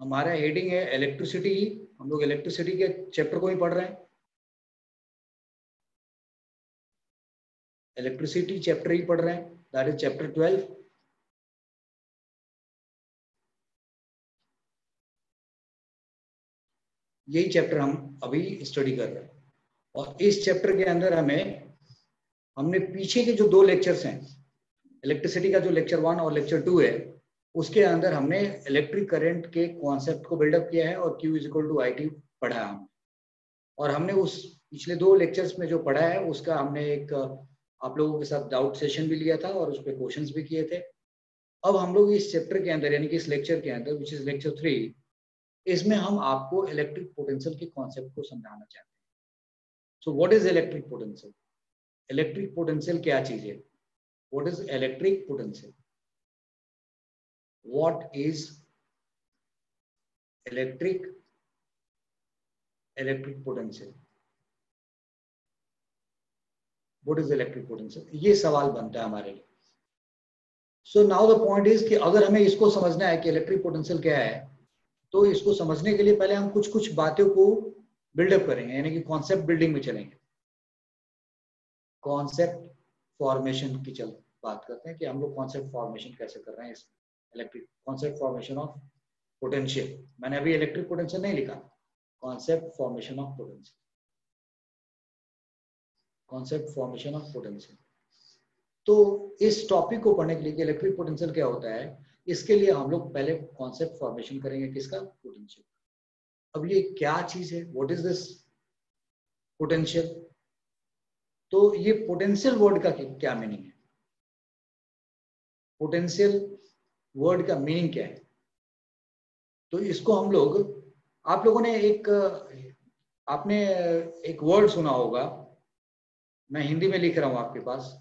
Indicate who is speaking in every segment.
Speaker 1: हमारा हेडिंग है इलेक्ट्रिसिटी। हम लोग इलेक्ट्रिसिटी के चैप्टर को ही पढ़ रहे हैं, इलेक्ट्रिसिटी चैप्टर ही पढ़ रहे हैं, दैट इज चैप्टर 12। यही चैप्टर हम अभी स्टडी कर रहे हैं। और इस चैप्टर के अंदर हमने पीछे के जो 2 लेक्चर्स हैं, इलेक्ट्रिसिटी का जो लेक्चर 1 और लेक्चर 2 है, उसके अंदर हमने इलेक्ट्रिक करंट के कॉन्सेप्ट को बिल्डअप किया है और Q = IT पढ़ा है हमने। और हमने उस पिछले 2 लेक्चर्स में जो पढ़ा है उसका हमने एक आप लोगों के साथ डाउट सेशन भी लिया था और उस पर क्वेश्चंस भी किए थे। अब हम लोग इस चैप्टर के अंदर यानी कि इस लेक्चर के अंदर विच इज लेक्चर 3, इसमें हम आपको इलेक्ट्रिक पोटेंशियल के कॉन्सेप्ट को समझाना चाहते हैं। So what is electric potential? Electric potential क्या चीज है? What is electric potential? What is electric potential? What is electric potential? ये सवाल बनता है हमारे लिए। So now the point is कि अगर हमें इसको समझना है कि इलेक्ट्रिक पोटेंशियल क्या है, तो इसको समझने के लिए पहले हम कुछ कुछ बातों को बिल्डअप करेंगे, यानी कि कॉन्सेप्ट बिल्डिंग में चलेंगे। कॉन्सेप्ट फॉर्मेशन की बात करते हैं कि हम लोग कॉन्सेप्ट फॉर्मेशन कैसे कर रहे हैं इस electric concept formation of potential. मैंने अभी इलेक्ट्रिक पोटेंशियल नहीं लिखा, concept formation of potential, concept formation of potential. तो इस टॉपिक को पढ़ने के लिए कि इलेक्ट्रिक पोटेंशियल क्या होता है, इसके लिए हम लोग पहले कॉन्सेप्ट फॉर्मेशन करेंगे किसका? पोटेंशियल। अब ये क्या चीज है? What is this potential? तो ये पोटेंशियल वर्ड का क्या मीनिंग है? पोटेंशियल वर्ड का मीनिंग क्या है? तो इसको हम लोग, आप लोगों ने आपने एक वर्ड सुना होगा, मैं हिंदी में लिख रहा हूं आपके पास,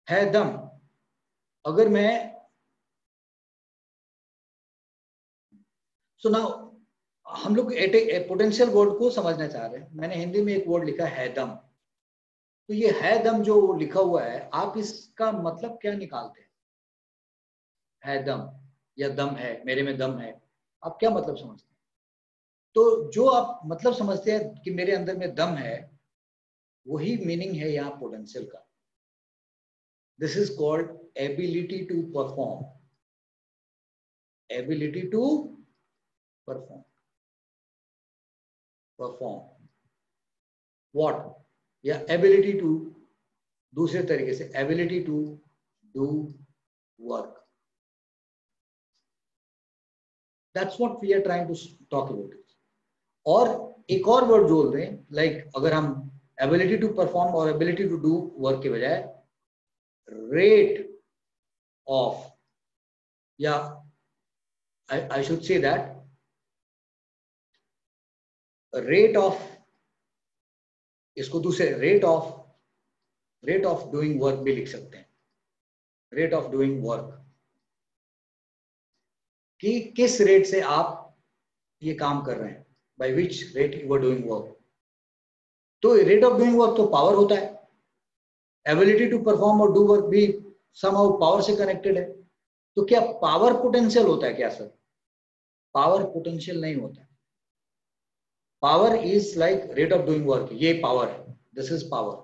Speaker 1: है दम। अगर मैं सुना, हम लोग पोटेंशियल वर्ड को समझना चाह रहे हैं, मैंने हिंदी में एक वर्ड लिखा है दम। तो ये है दम जो लिखा हुआ है, आप इसका मतलब क्या निकालते हैं? है दम या दम है, मेरे में दम है, आप क्या मतलब समझते हैं? तो जो आप मतलब समझते हैं कि मेरे अंदर में दम है, वही मीनिंग है यहाँ पोटेंशियल का। This is called ability to perform, ability to perform, perform what, या एबिलिटी टू, दूसरे तरीके से ability to do work. That's what we are trying to talk about. और एक और वर्ड जोड़ दें, लाइक अगर हम एबिलिटी टू परफॉर्म और एबिलिटी टू डू वर्क के बजाय रेट ऑफ, या I should say that rate of, इसको दूसरे रेट ऑफ डूइंग वर्क भी लिख सकते हैं। रेट ऑफ डूइंग वर्क, कि किस रेट से आप ये काम कर रहे हैं, by which rate you are doing work. तो रेट ऑफ डूइंग वर्क तो पावर होता है, एबिलिटी टू परफॉर्म और डू वर्क भी समहाउ पावर से कनेक्टेड है। तो क्या पावर पोटेंशियल होता है क्या सर? पावर पोटेंशियल नहीं होता है। Power is like rate of doing work, ये पावर है, this is power,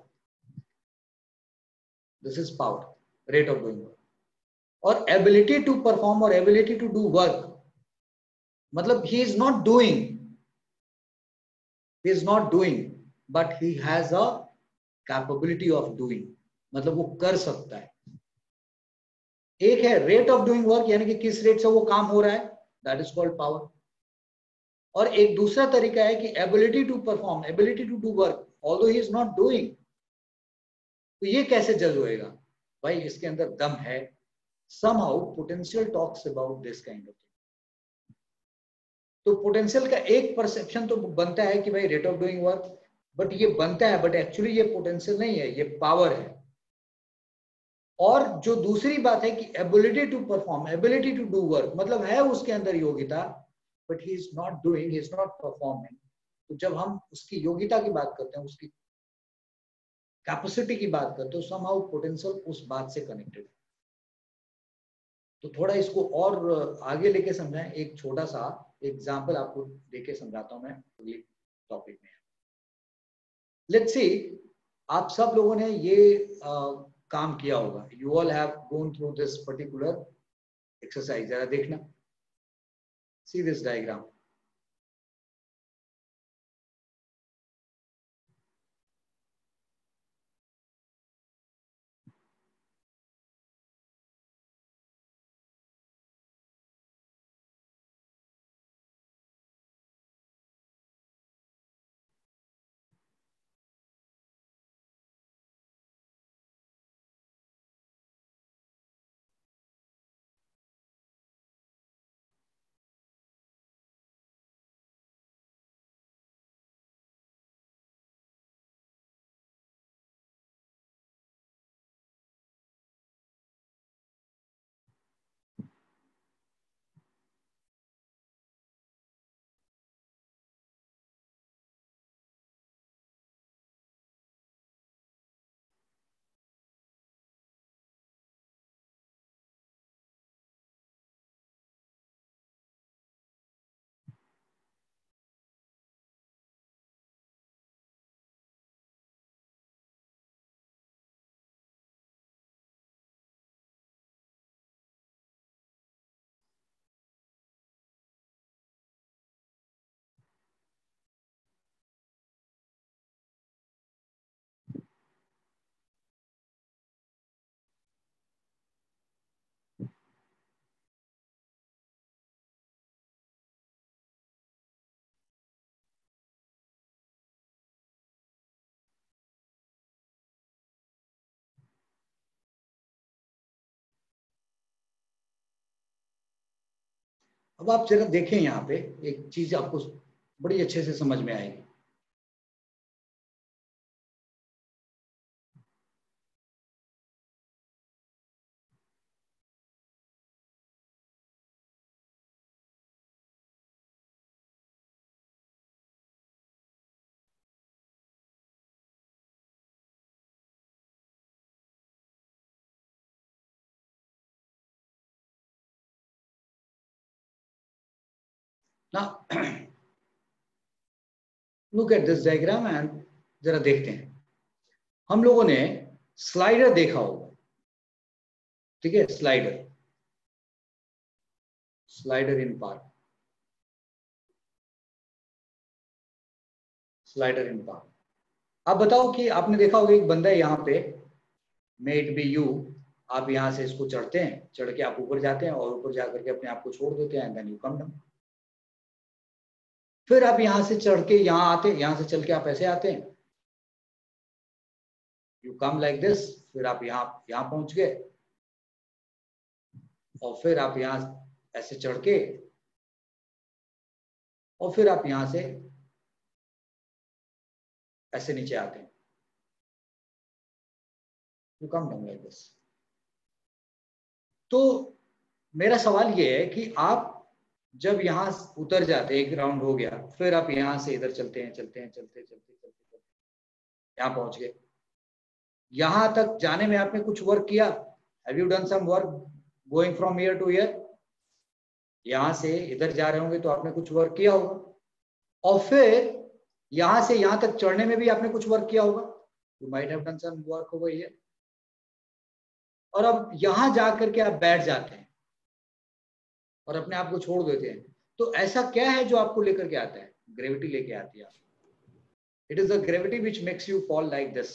Speaker 1: this is power, rate of doing work. और एबिलिटी टू परफॉर्म और एबिलिटी टू डू वर्क, मतलब ही is not doing but he has a capability of doing, मतलब वो कर सकता है। एक है रेट ऑफ डूइंग वर्क, यानी कि किस रेट से वो काम हो रहा है, दैट इज कॉल्ड पावर। और एक दूसरा तरीका है कि ability to perform, ability to do work although he is not doing. तो ये कैसे जज होएगा? भाई इसके अंदर दम है। somehow potential talks about this kind of thing। तो पोटेंशियल का एक परसेप्शन तो बनता है कि भाई rate of doing work, but ये बनता है, बट एक्चुअली ये पोटेंशियल नहीं है, ये पावर है। और जो दूसरी बात है कि ability to perform, ability to do work, मतलब है उसके अंदर योग्यता, but he is not doing, he is not performing. तो जब हम उसकी योग्यता की बात करते हैं, उसकी कैपेसिटी की बात करते हो, समहाउ पोटेंशियल उस बात से कनेक्टेड है। तो थोड़ा इसको और आगे लेके समझाएं, एक छोटा सा एग्जांपल आपको देके समझाता हूं मैं अगले टॉपिक में। लेट्स सी, आप सब लोगों ने ये काम किया होगा, you all have gone through this particular exercise. जरा देखना, सी दिस डायग्राम। अब आप जरा देखें, यहाँ पे एक चीज आपको बड़ी अच्छे से समझ में आएगी। ना look at this diagram and जरा देखते हैं। हम लोगों ने स्लाइडर देखा होगा, ठीक है, स्लाइडर, स्लाइडर इन पार्क, स्लाइडर इन पार्क। आप बताओ कि आपने देखा होगा एक बंदा है यहाँ पे, मे इट बी यू, आप यहाँ से इसको चढ़ते हैं, चढ़ के आप ऊपर जाते हैं और ऊपर जाकर के अपने आप को छोड़ देते हैं, देन यू कम डाउन। फिर आप यहाँ से चढ़ के यहाँ आते हैं, यहाँ से चल के आप ऐसे आते हैं, यू कम लाइक दिस, फिर आप यहाँ पहुंच गए, और फिर आप यहाँ ऐसे चढ़ के, और फिर आप यहाँ से ऐसे नीचे आते हैं, you come down like this. तो मेरा सवाल ये है कि आप जब यहाँ उतर जाते हैं, एक राउंड हो गया, फिर आप यहाँ से इधर चलते हैं, चलते हैं, चलते चलते चलते चलते यहाँ पहुंच गए। यहाँ तक जाने में आपने कुछ वर्क किया, have you done some work going from here to here? यहाँ से इधर जा रहे होंगे तो आपने कुछ वर्क किया होगा, और फिर यहाँ से यहाँ तक चढ़ने में भी आपने कुछ वर्क किया होगा, you might have done some work over here. और अब यहाँ जा करके आप बैठ जाते हैं और अपने आप को छोड़ देते हैं। तो ऐसा क्या है जो आपको लेकर के आता है? ग्रेविटी लेके आती है। It is the gravity which makes you fall like this.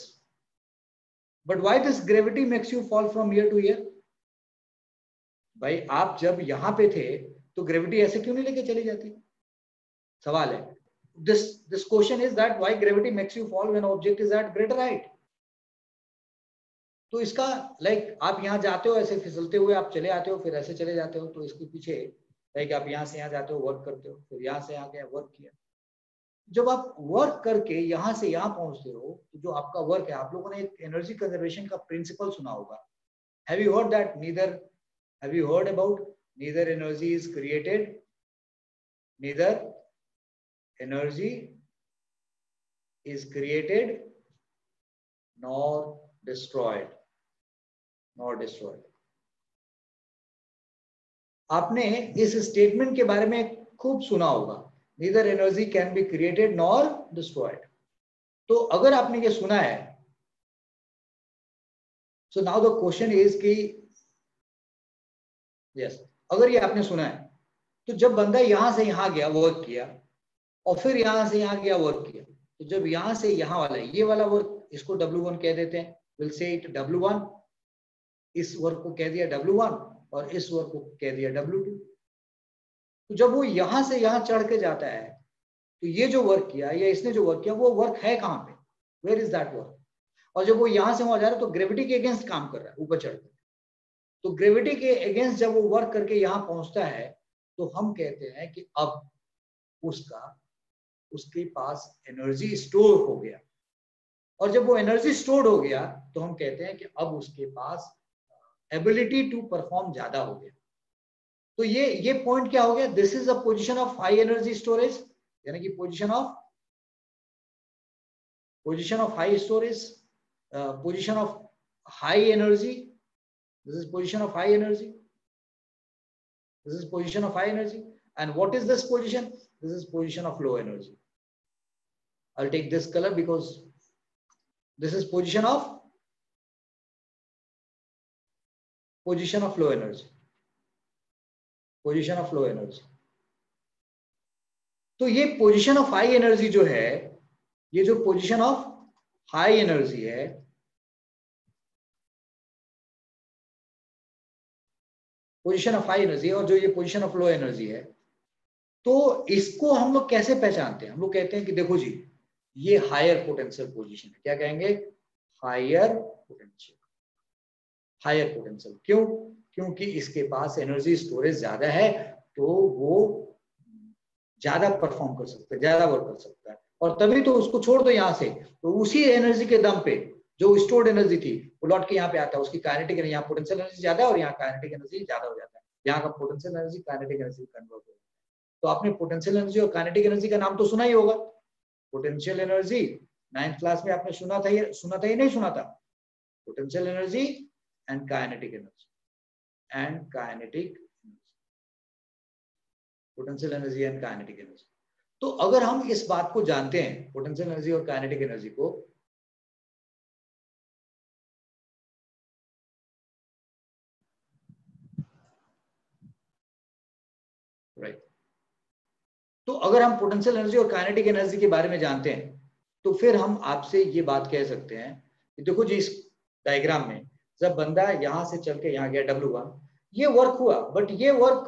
Speaker 1: But why this gravity makes you fall from here to year? भाई आप जब यहाँ पे थे तो ग्रेविटी ऐसे क्यों नहीं लेके चली जाती? सवाल है। This question is that why gravity makes you fall when object is at greater height. तो इसका लाइक आप यहाँ जाते हो ऐसे फिसलते हुए आप चले आते हो, फिर ऐसे चले जाते हो, तो इसके पीछे लाइक आप यहाँ से यहाँ जाते हो, वर्क करते हो, फिर यहाँ से यहाँ गए वर्क किया। जब आप वर्क करके यहाँ से यहाँ पहुंचते हो तो जो आपका वर्क है, आप लोगों ने एक एनर्जी कंजर्वेशन का प्रिंसिपल सुना होगा। Have you heard that have you heard about neither energy is created, neither energy is created nor destroyed. आपने इस स्टेटमेंट के बारे में खूब सुना होगा, neither energy can be created nor destroyed. तो अगर आपने ये सुना है, so now the question is कि yes, अगर ये आपने सुना है तो जब बंदा यहां से यहां गया वर्क किया और फिर यहां से यहां गया वर्क किया, तो जब यहां से यहां वाला ये वाला वर्क, इसको W1 कह देते हैं, विल से इट W1, इस वर्क को कह दिया W1 और इस वर्क को कह दिया W2. तो जब वो यहां से यहां चढ़ के जाता है तो ये जो वर्क किया या इसने जो वर्क किया वो वर्क है कहां पे, वेयर इज दैट वर्क. और जब वो यहां से वहां जा रहा है तो ग्रेविटी के अगेंस्ट काम कर रहा है ऊपर चढ़ कर. तो ग्रेविटी के अगेंस्ट जब वो वर्क करके यहां पहुंचता है तो हम कहते हैं कि अब उसके पास एनर्जी स्टोर हो गया. और जब वो एनर्जी स्टोर हो गया तो हम कहते हैं कि अब उसके पास एबिलिटी टू परफॉर्म ज्यादा हो गया. तो ये पॉइंट क्या हो गया, this is a position of high energy storage, यानी कि position of high storage, position of high energy. This is position of high energy. This is position of high energy. And what is this position? This is position of low energy. I'll take this color because this is position of low energy. Position of low energy. तो ये position of high energy जो है, ये जो position of high energy है, position of high energy और जो ये पोजीशन ऑफ लो एनर्जी है, तो इसको हम लोग कैसे पहचानते हैं? हम लोग कहते हैं कि देखो जी, ये हायर पोटेंशियल पोजीशन है. क्या कहेंगे? Higher potential. क्यों? क्योंकि इसके पास एनर्जी स्टोरेज ज्यादा है, तो वो ज्यादा परफॉर्म कर सकता है, ज्यादा वर्क कर सकता है. और तभी तो उसको छोड़ दो यहां से, तो उसी एनर्जी के दम पे जो स्टोर्ड एनर्जी थी वो लौट के यहाँ पे आता है. उसकी काइनेटिक एनर्जी, यहाँ पोटेंशियल एनर्जी ज्यादा है और यहाँ काइनेटिक एनर्जी ज्यादा हो जाता है. यहाँ का potential energy kinetic energy convert हो जाता है. तो आपने पोटेंशियल एनर्जी और काइनेटिक एनर्जी का नाम तो सुना ही होगा. पोटेंशियल एनर्जी 9th क्लास में आपने सुना था या नहीं सुना था? Potential energy and kinetic energy, potential energy and kinetic energy. तो अगर हम इस बात को जानते हैं, पोटेंशियल एनर्जी और काइनेटिक एनर्जी को, राइट, तो अगर हम पोटेंशियल एनर्जी और काइनेटिक एनर्जी के बारे में जानते हैं तो फिर हम आपसे ये बात कह सकते हैं कि देखो जी, इस डायग्राम में जब बंदा यहां से चल के यहां गया W1, ये वर्क हुआ, बट ये वर्क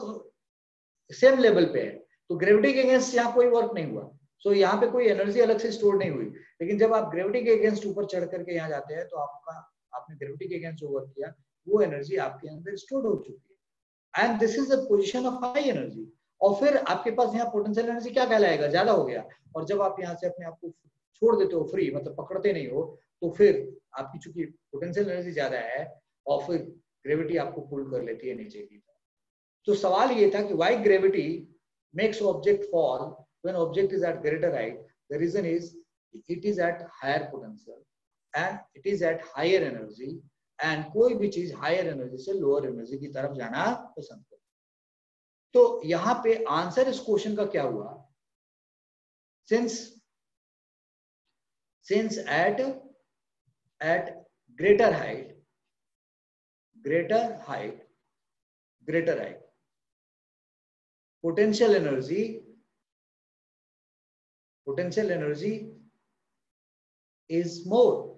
Speaker 1: सेम लेवल पे है, तो ग्रेविटी के अगेंस्ट यहाँ कोई वर्क नहीं हुआ. सो यहाँ पे कोई एनर्जी अलग से स्टोर नहीं हुई. लेकिन जब आप ग्रेविटी के अगेंस्ट ऊपर चढ़ करके यहाँ जाते हैं तो आपने ग्रेविटी के अगेंस्ट जो वर्क किया वो एनर्जी आपके अंदर स्टोर हो चुकी है. And this is the position of high energy. और फिर आपके पास यहाँ पोटेंशियल एनर्जी क्या कहलाएगा? ज्यादा हो गया. और जब आप यहाँ से अपने आप को छोड़ देते हो फ्री, मतलब पकड़ते नहीं हो, तो फिर आपकी चूंकि पोटेंशियल एनर्जी ज्यादा है और फिर ग्रेविटी आपको पुल कर लेती है नीचे की तरफ. तो सवाल ये था कि why gravity makes object fall when object is at greater height. The reason is it is at higher potential and it is at higher energy, and कोई भी चीज हायर एनर्जी से लोअर एनर्जी की तरफ जाना पसंद करती है. तो यहां पे आंसर इस क्वेश्चन का क्या हुआ? Since at greater height potential energy is more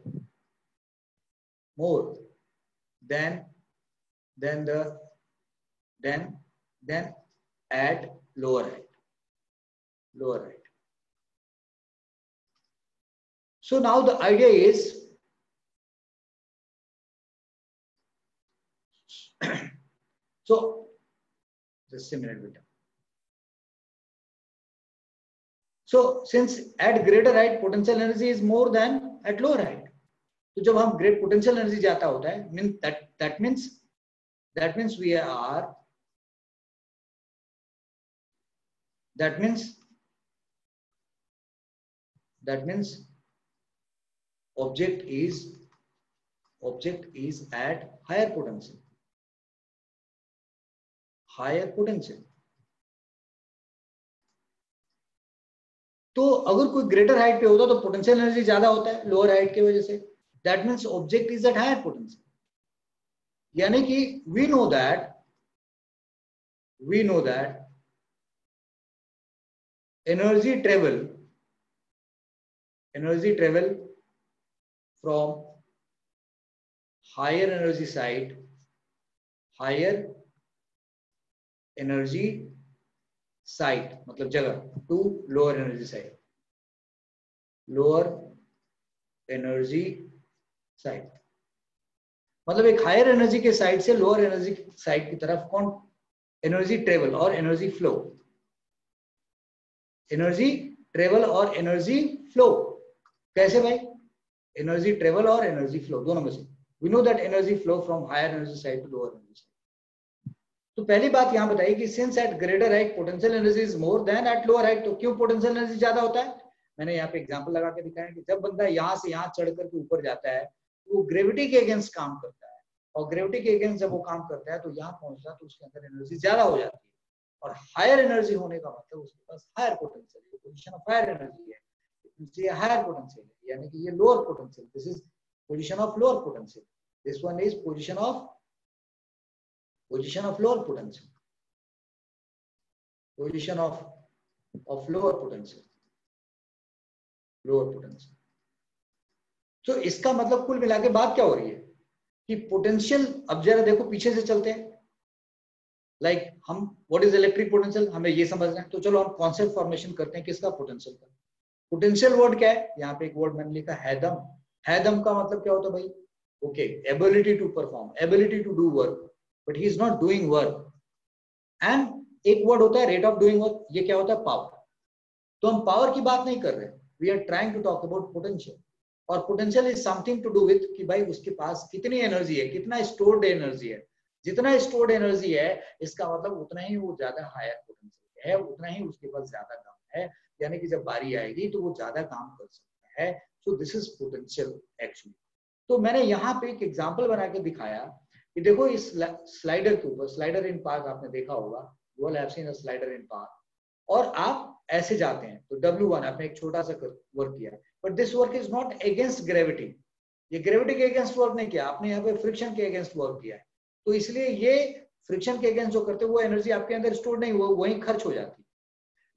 Speaker 1: than at lower height. So now the idea is so just a minute beta. So since at greater height potential energy is more than at lower height, तो जब हम great potential energy जाता होता है, that means we are that means object is object is at higher potential, higher potential. तो अगर कोई greater height पे होता तो पोटेंशियल एनर्जी ज्यादा होता है लोअर हाइट की वजह से, that means object is at higher potential. यानी कि we know that energy travel from higher energy side, मतलब जगह, टू लोअर एनर्जी साइड, मतलब एक हायर एनर्जी के साइड से लोअर एनर्जी साइड की तरफ कौन एनर्जी ट्रेवल और एनर्जी फ्लो, कैसे भाई? एनर्जी ट्रेवल और एनर्जी फ्लो दोनों में से। We know that energy flow from higher energy side to lower energy side. तो पहली बात यहां बताइए कि since at greater height potential energy is more than at lower height, तो क्यों पोटेंशियल एनर्जी ज्यादा होता है? मैंने यहाँ पे एग्जांपल लगा के दिखाया कि जब बंदा यहाँ से यहाँ चढ़ करके ऊपर जाता है तो वो ग्रेविटी के अगेंस्ट काम करता है, और ग्रेविटी के अगेंस्ट जब वो काम करता है तो यहाँ पहुंचता है तो उसके अंदर एनर्जी ज्यादा हो जाती है, और हायर एनर्जी होने का मतलब उसके पास हायर पोटेंशियल है, पोजीशन ऑफ हायर एनर्जी है, ये हायर पोटेंशियल है, यानी कि ये lower potential, this is position of lower potential, this one is position of lower potential, position of lower potential. तो इसका मतलब कुल मिला के बात क्या हो रही है कि पोटेंशियल, अब जरा देखो पीछे से चलते हैं, लाइक हम व्हाट इज इलेक्ट्रिक पोटेंशियल हमें ये समझना है, तो चलो हम कॉन्सेप्ट फॉर्मेशन करते हैं किसका, पोटेंशियल का। पोटेंशियल वर्ड क्या है? यहाँ पे एक वर्ड मैंने लिखा हैदम। हैदम का मतलब क्या होता है भाई? Okay, ability to perform, ability to do work, but he is not doing work. And एक वर्ड होता है रेट ऑफ डूइंग वर्क, ये क्या होता है? पावर। तो हम पावर की बात नहीं कर रहे, we are trying to talk about potential. और potential is something to do with कि भाई उसके पास कितनी एनर्जी है, कितना स्टोर्ड एनर्जी है। जितना स्टोर्ड एनर्जी है इसका मतलब उतना ही वो ज्यादा हायर पोटेंशियल है, उतना ही उसके पास ज्यादा काम है, यानी कि जब बारी आएगी तो वो ज्यादा काम कर सकता है। सो दिस इज पोटेंशियल एक्चुअली। तो मैंने यहाँ पे एक एग्जांपल बना के दिखाया कि देखो इस स्लाइडर के ऊपर, स्लाइडर इन पार्क आपने देखा होगा, you all have seen a slider in park, और आप ऐसे जाते हैं तो W1 आपने एक छोटा सा वर्क किया, but this work is not against gravity, ये ग्रेविटी के अगेंस्ट वर्क नहीं किया आपने, यहाँ पे फ्रिक्शन के अगेंस्ट वर्क किया है, तो इसलिए ये फ्रिक्शन के अगेंस्ट जो करते हैं वो एनर्जी आपके अंदर स्टोर नहीं, वो वहीं खर्च हो जाती है।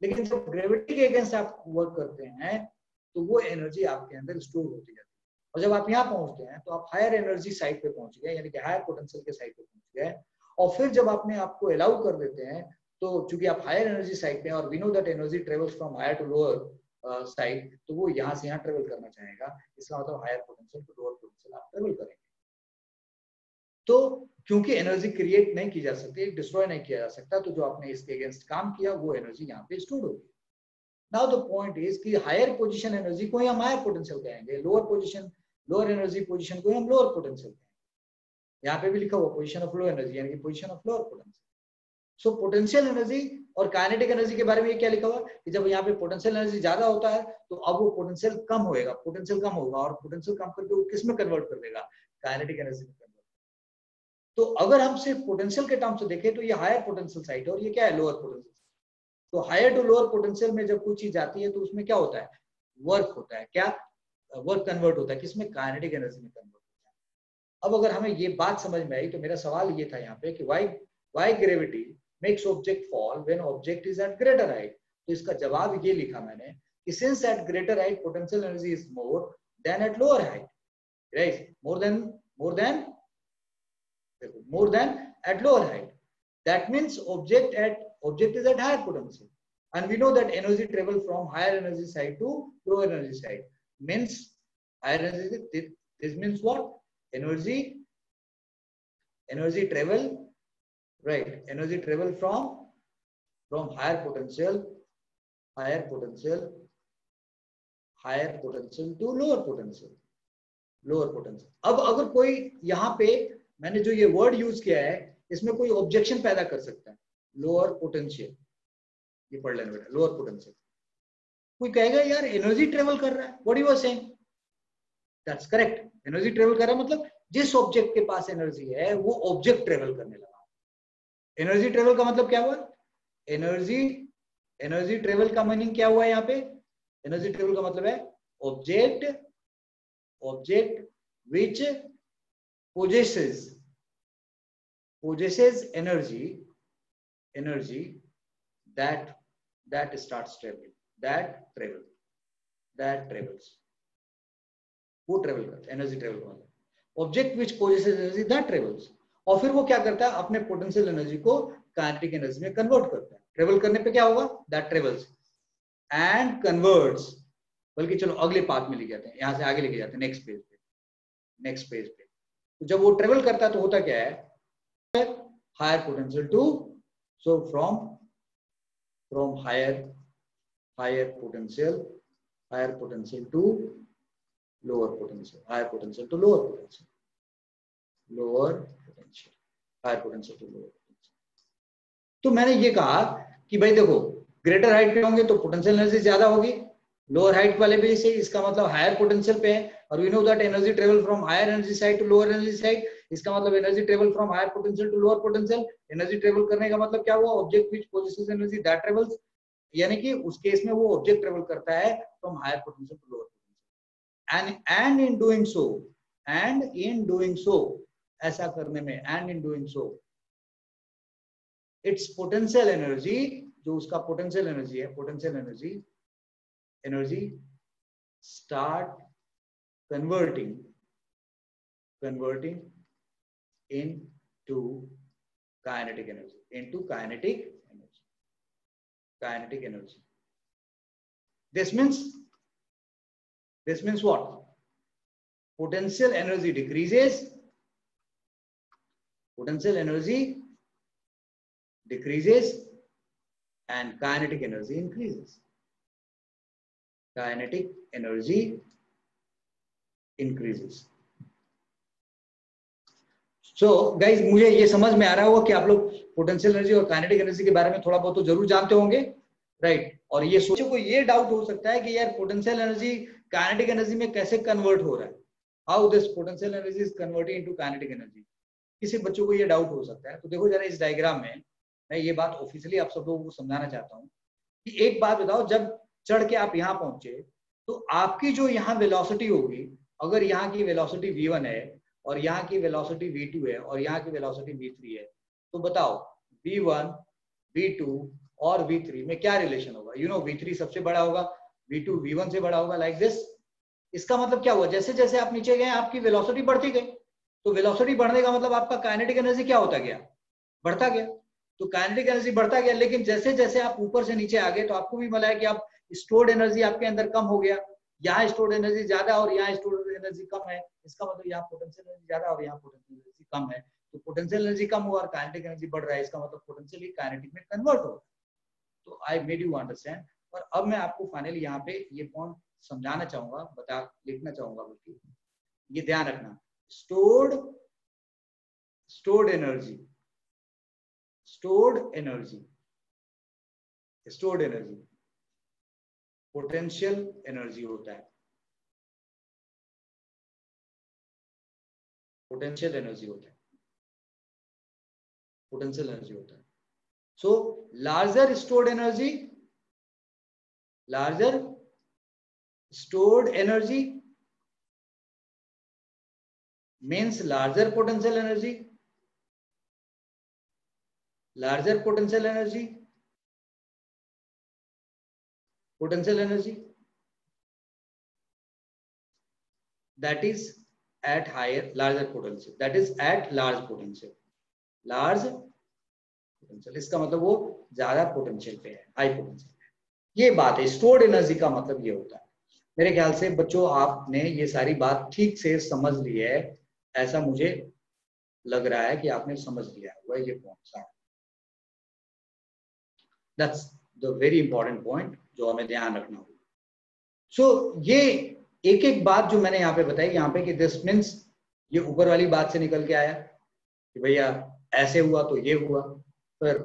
Speaker 1: लेकिन जब ग्रेविटी के अगेंस्ट आप वर्क करते हैं तो वो एनर्जी आपके अंदर स्टोर होती जाती है, और जब आप यहाँ पहुंचते हैं तो आप हायर एनर्जी साइड पे पहुंच गए, यानी कि हायर पोटेंशियल के साइड पे पहुंच गए, और फिर जब आपने आपको अलाउ कर देते हैं तो चूंकि आप हायर एनर्जी साइड पे, और we know that energy travels from higher to lower side, तो वो यहाँ से यहाँ ट्रेवल करना चाहेगा, इसका मतलब higher potential to lower potential आप ट्रेवल करेंगे। तो क्योंकि एनर्जी क्रिएट नहीं की जा सकती, डिस्ट्रॉय नहीं किया जा सकता, तो जो आपने इसके अगेंस्ट काम किया वो एनर्जी यहाँ पे स्टोर होगी। नाउ द पॉइंट इज कि हायर पोजीशन एनर्जी को हम हायर पोटेंशियल कहेंगे, लोअर एनर्जी पोजीशन को हम लोअर पोटेंशियल कहेंगे। यहाँ पे भी लिखा हुआ पोजीशन ऑफ लो एनर्जी, यानी कि position of lower potential. So potential energy और काइनेटिक एनर्जी के बारे में ये क्या लिखा हुआ कि जब यहाँ पे पोटेंशियल एनर्जी ज्यादा होता है तो अब वो पोटेंशियल कम होगा, और पोटेंशियल कम करके वो किस में कन्वर्ट कर देगा? काइनेटिक एनर्जी में कन्वर्ट। तो अगर हम सिर्फ पोटेंशियल के टर्म से देखें तो ये हायर पोटेंशियल साइड है और ये क्या है? Lower potential. तो हायर टू लोअर पोटेंशियल में जब कोई चीज जाती है तो उसमें क्या होता है? वर्क होता है। क्या वर्क कन्वर्ट होता है? किसमें? काइनेटिक एनर्जी में कन्वर्ट होता है। अब अगर हमें ये बात समझ में आई तो मेरा सवाल ये था यहाँ पे कि why gravity makes object fall when object is at greater height। तो इसका जवाब ये लिखा मैंने कि since at greater height potential energy is more than at lower height, right? more than at lower height, that means object is at higher potential, and we know that energy travel from higher energy side to lower energy side, means higher energy, this means what? energy travel, right? energy travel from higher potential to lower potential। अब अगर कोई यहाँ पे मैंने जो ये word use किया है इसमें कोई ऑब्जेक्शन पैदा कर सकता है, लोअर पोटेंशियल, ये पढ़ लेना बेटा, लोअर पोटेंशियल। कोई कहेगा यार एनर्जी ट्रेवल कर रहा है, what you are saying? That's correct, energy travel कर रहा है मतलब जिस ऑब्जेक्ट के पास एनर्जी है वो ऑब्जेक्ट ट्रेवल करने लगा। एनर्जी ट्रेवल का मतलब क्या हुआ? एनर्जी एनर्जी ट्रेवल का मीनिंग क्या हुआ यहाँ पे? एनर्जी ट्रेवल का मतलब है object which possesses energy that starts traveling, that travels, वो ट्रेवल करता है। एनर्जी ट्रेवल का मतलब object which possesses energy that travels, और फिर वो क्या करता है? अपने पोटेंशियल एनर्जी को काइनेटिक एनर्जी में कन्वर्ट करता है। ट्रेवल करने पे क्या होगा? That travels and converts. बल्कि चलो अगले पार्ट में लेके जाते हैं, यहां से आगे लेके जाते हैं नेक्स्ट पेज पे। तो जब वो ट्रेवल करता है तो होता क्या है? Higher potential to, so from higher potential to lower potential, higher potential to lower potential, higher potential to lower potential. तो मैंने ये कहा कि भाई देखो, ग्रेटर हाइट पे होंगे तो पोटेंशियल एनर्जी ज्यादा होगी, लोअर हाइट वाले भी से इसका मतलब हायर पोटेंशियल पे है, और we know that energy travel from higher energy side to lower energy side, इसका मतलब energy travel from higher potential to lower potential. Energy travel करने का मतलब क्या हुआ? Object which possesses energy that travels, यानी कि उस केस में वो ऑब्जेक्ट ट्रेवल करता है from higher potential to lower potential. And in doing so ऐसा करने में, and in doing so its potential energy, जो उसका पोटेंशियल एनर्जी है, potential energy start converting into kinetic energy. This means what? Potential energy decreases, and kinetic energy increases. So guys, मुझे ये समझ में आ रहा होगा कि आप लोग पोटेंशियल एनर्जी और काइनेटिक एनर्जी के बारे में थोड़ा बहुत तो जरूर जानते होंगे, राइट? और ये सोचो को ये डाउट हो सकता है कि यार पोटेंशियल एनर्जी काइनेटिक एनर्जी में कैसे कन्वर्ट हो रहा है, how this potential energy is converting into kinetic energy. किसी बच्चों को ये डाउट हो सकता है। तो देखो जरा इस डायग्राम में मैं ये बात ऑफिशियली आप सब लोगों को समझाना चाहता हूँ कि एक बात बताओ, जब चढ़ के आप यहाँ पहुंचे तो आपकी जो यहाँ वेलोसिटी होगी, अगर यहाँ की वेलोसिटी v1 है और यहाँ की वेलोसिटी v2 है और यहाँ की वेलोसिटी v3 है, तो बताओ v1, v2 और v3 में क्या रिलेशन होगा? यू नो v3 सबसे बड़ा होगा, v2 v1 से बड़ा होगा, लाइक दिस। इसका मतलब क्या हुआ? जैसे जैसे आप नीचे गए आपकी वेलोसिटी बढ़ती गई, तो वेलोसिटी बढ़ने का मतलब आपका काइनेटिक एनर्जी क्या होता गया? बढ़ता गया। तो काइनेटिक एनर्जी बढ़ता गया, लेकिन जैसे जैसे आप ऊपर से नीचे आ गए तो आपको भी मिला है कि आप स्टोर्ड एनर्जी आपके अंदर कम हो गया, यहाँ स्टोर्ड एनर्जी ज्यादा और यहाँ स्टोर्ड एनर्जी कम है। इसका मतलब यहाँ पोटेंशियल एनर्जी ज्यादा और यहाँ पोटेंशियल एनर्जी कम है। तो पोटेंशियल एनर्जी कम हुआ और काइनेटिक एनर्जी बढ़ रहा है, इसका मतलब पोटेंशियल काइनेटिक में कन्वर्ट हो। तो आई मेड यू अंडरस्टैंड। और अब मैं आपको फाइनली यहाँ पे ये पॉइंट समझाना चाहूंगा, लिखना चाहूंगा, बल्कि ये ध्यान रखना, स्टोर्ड एनर्जी पोटेंशियल एनर्जी होता है, पोटेंशियल एनर्जी होता है। So larger stored energy means larger potential energy that is at large potential, इसका मतलब वो ज्यादा पोटेंशियल पे है, हाई पोटेंशियल पे। ये बात है, स्टोर्ड एनर्जी का मतलब ये होता है। मेरे ख्याल से बच्चों आपने ये सारी बात ठीक से समझ ली है, ऐसा मुझे लग रहा है कि आपने समझ लिया है ये point. That's the very important point जो हमें ध्यान रखना होगा। सो ये एक एक बात जो मैंने यहाँ पे बताई यहाँ पे कि दिस मीन्स ये ऊपर वाली बात से निकल के आया कि भैया ऐसे हुआ तो ये हुआ, फिर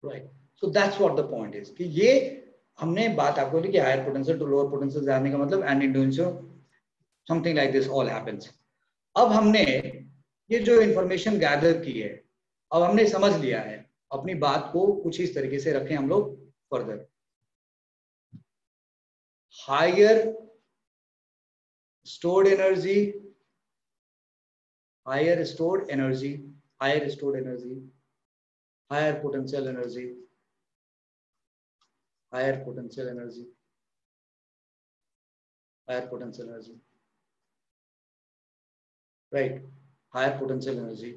Speaker 1: right. So that's what the point is कि ये हमने बात आपको दी कि higher potential to lower potential जाने का मतलब and in doing so something like this all happens. अब हमने ये जो इंफॉर्मेशन गैदर की है, अब हमने समझ लिया है, अपनी बात को कुछ इस तरीके से रखें हम लोग further. Higher stored energy, higher stored energy, higher stored energy, higher potential energy, higher potential energy, higher potential energy, right? Higher potential energy.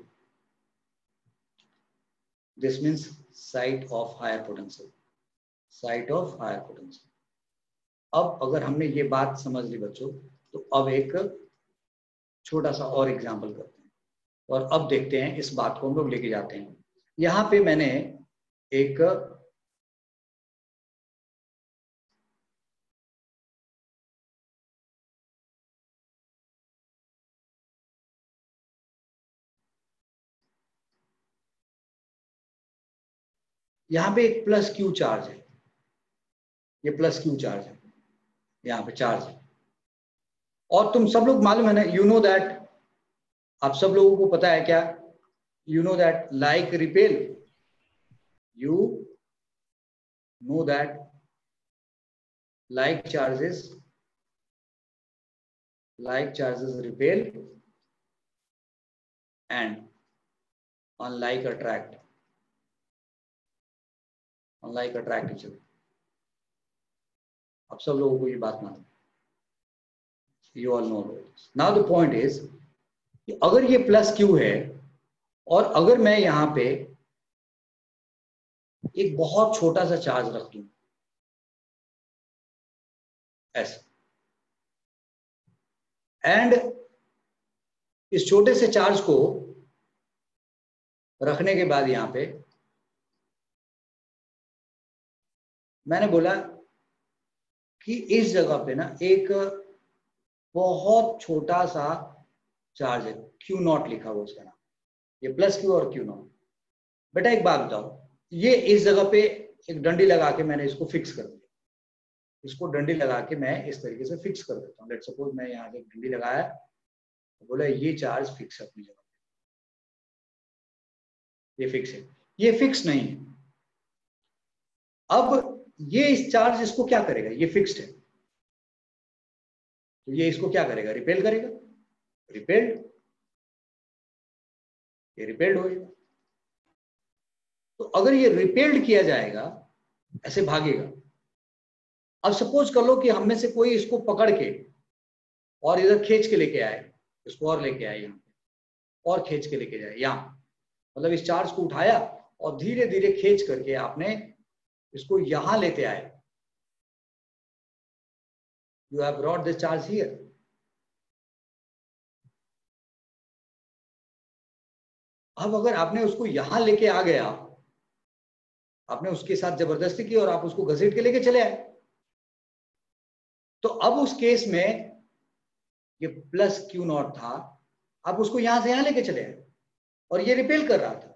Speaker 1: This means site of higher potential, site of higher potential. अब अगर हमने ये बात समझ ली बच्चों, तो अब एक छोटा सा और एग्जाम्पल करते हैं और अब देखते हैं इस बात को हम लोग लेके जाते हैं। यहां पे मैंने एक यहां पे एक प्लस क्यू चार्ज है, ये प्लस क्यू चार्ज है, यहाँ पे चार्ज है। और तुम सब लोग मालूम है ना, यू नो दैट, आप सब लोगों को पता है क्या, you know that like repel, you know that like charges repel and unlike attract each other। आप सब लोगों को ये बात मालूम, you all know this। now the point is कि अगर ये प्लस क्यू है और अगर मैं यहां पे एक बहुत छोटा सा चार्ज रख दूं ऐसे, एंड इस छोटे से चार्ज को रखने के बाद यहां पे मैंने बोला कि इस जगह पे ना एक बहुत छोटा सा चार्ज है, क्यू नॉट लिखा हुआ उसका नाम, ये प्लस क्यू और क्यू नॉट। बेटा एक बात बताओ, ये इस जगह पे एक डंडी लगा के मैंने इसको फिक्स कर दिया, इसको डंडी लगा के मैं इस तरीके से फिक्स कर देता हूँ। लेट्स सपोज मैं यहाँ से एक डंडी लगाया, तो बोला ये चार्ज फिक्स है अपनी जगह, ये फिक्स है, ये फिक्स नहीं है। अब ये इस चार्ज इसको क्या करेगा, ये फिक्स्ड है, तो ये इसको क्या करेगा, रिपेल करेगा, रिपेल्ड, ये रिपेल्ड होएगा। तो अगर ये रिपेल्ड किया जाएगा, ऐसे भागेगा। अब सपोज कर लो कि हम में से कोई इसको पकड़ के और इधर खींच के लेके आए, इसको और लेके आए यहाँ पे, और खींच के लेके जाए यहाँ, मतलब इस चार्ज को उठाया और धीरे धीरे खींच करके आपने इसको यहां लेते आए, you have brought this charge here. अब अगर आपने उसको यहां लेके आ गया, आपने उसके साथ जबरदस्ती की और आप उसको घसीट के लेके चले आए, तो अब उस केस में ये प्लस क्यू नॉट था, आप उसको यहां से यहां लेके चले आए और ये रिपेल कर रहा था।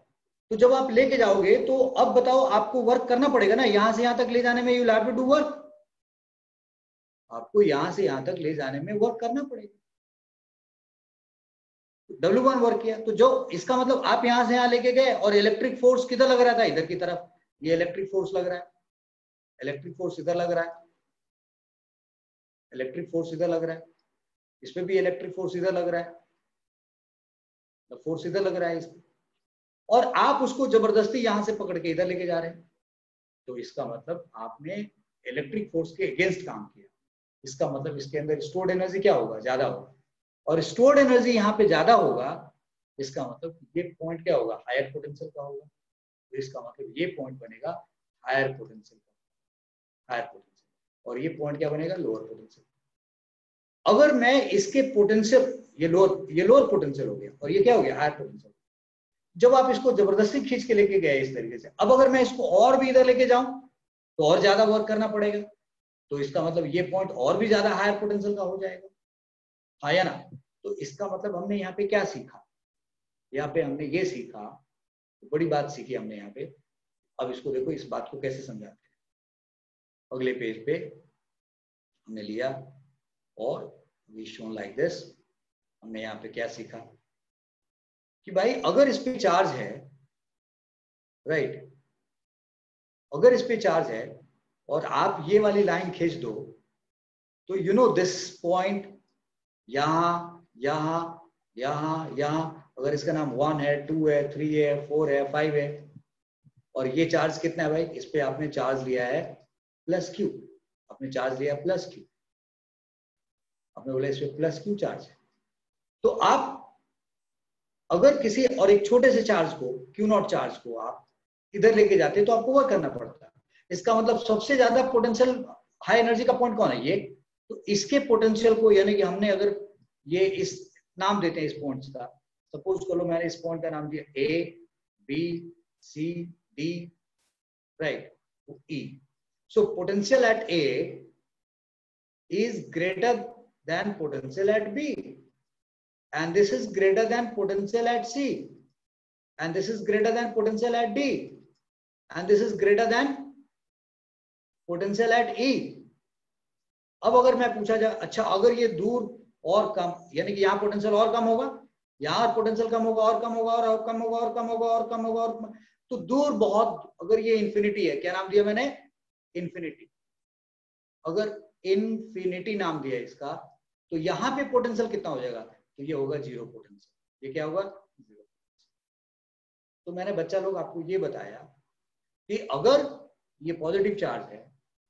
Speaker 1: तो जब आप लेके जाओगे तो अब बताओ आपको वर्क करना पड़ेगा ना, यहां से यहां तक ले जाने में you have to do work, आपको यहां से यहां तक ले जाने में वर्क करना पड़ेगा। W1 वर्क किया, तो जो इसका मतलब आप यहां से यहां लेके गए और इलेक्ट्रिक फोर्स किधर लग रहा था, इधर की तरफ, ये इलेक्ट्रिक फोर्स लग रहा है, इलेक्ट्रिक फोर्स इधर लग रहा है, इलेक्ट्रिक फोर्स इधर लग रहा है, इसमें भी इलेक्ट्रिक फोर्स इधर लग रहा है, फोर्स इधर लग रहा है इसमें, और आप उसको जबरदस्ती यहां से पकड़ के इधर लेके जा रहे हैं। तो इसका मतलब आपने इलेक्ट्रिक फोर्स के अगेंस्ट काम किया, इसका मतलब इसके अंदर स्टोर्ड एनर्जी क्या होगा, ज्यादा होगा, और स्टोर्ड एनर्जी यहाँ पे ज्यादा होगा, इसका मतलब ये पॉइंट क्या होगा, हायर पोटेंशियल का होगा। तो इसका मतलब ये पॉइंट बनेगा हायर पोटेंशियल का, हायर पोटेंशियल, और ये पॉइंट क्या बनेगा, लोअर पोटेंशियल। अगर मैं इसके पोटेंशियल, ये लोअर पोटेंशियल हो गया और ये क्या हो गया, हायर पोटेंशियल। जब आप इसको जबरदस्ती खींच के लेके गए इस तरीके से, अब अगर मैं इसको और भी इधर लेके जाऊं तो और ज्यादा वर्क करना पड़ेगा, तो इसका मतलब ये पॉइंट और भी ज्यादा हायर पोटेंशियल का हो जाएगा, हाँ या ना। तो इसका मतलब हमने यहाँ पे क्या सीखा, यहाँ पे हमने ये सीखा, बड़ी बात सीखी हमने यहाँ पे, अब इसको देखो, इस बात को कैसे समझाते हैं। अगले पेज पे हमने लिया और वी शोन लाइक दिस। हमने यहाँ पे क्या सीखा कि भाई अगर इस पे चार्ज है, राइट, अगर इस पे चार्ज है और आप ये वाली लाइन खींच दो, तो यू नो दिस पॉइंट यहाँ यहाँ यहाँ यहाँ, अगर इसका नाम 1 है, 2 है, 3 है, 4 है, 5 है, और ये चार्ज कितना है भाई, इस पे आपने चार्ज लिया है प्लस क्यू, आपने चार्ज लिया प्लस क्यू, आपने बोला इस पे प्लस क्यू चार्ज है। तो आप अगर किसी और एक छोटे से चार्ज को, क्यू नॉट चार्ज को आप इधर लेके जाते हैं तो आपको वर्क करना पड़ता है। इसका मतलब सबसे ज्यादा पोटेंशियल हाई एनर्जी का पॉइंट कौन है, ये। तो इसके पोटेंशियल को, यानी कि हमने अगर ये इस नाम देते हैं इस पॉइंट्स का, सपोज करो मैंने इस पॉइंट का नाम दिया A, B, C, D, right, E. So potential at A is greater than potential at B, and this is greater than potential at C, and this is greater than potential at D, and this is greater than potential at E. अब अगर मैं पूछा जाए, अच्छा अगर ये दूर और कम, यानी कि यहाँ पोटेंशियल और कम होगा, यहाँ पोटेंशियल कम होगा, और कम होगा, और कम होगा, और कम होगा, और कम होगा, और तो दूर बहुत, अगर ये इंफिनिटी है, क्या नाम दिया मैंने, इन्फिनिटी, अगर इन्फिनिटी नाम दिया इसका, तो यहाँ पे पोटेंशियल कितना हो जाएगा, तो ये होगा जीरो पोटेंशियल। ये क्या होगा, जीरो। तो मैंने बच्चा लोग आपको ये बताया कि अगर ये पॉजिटिव चार्ज है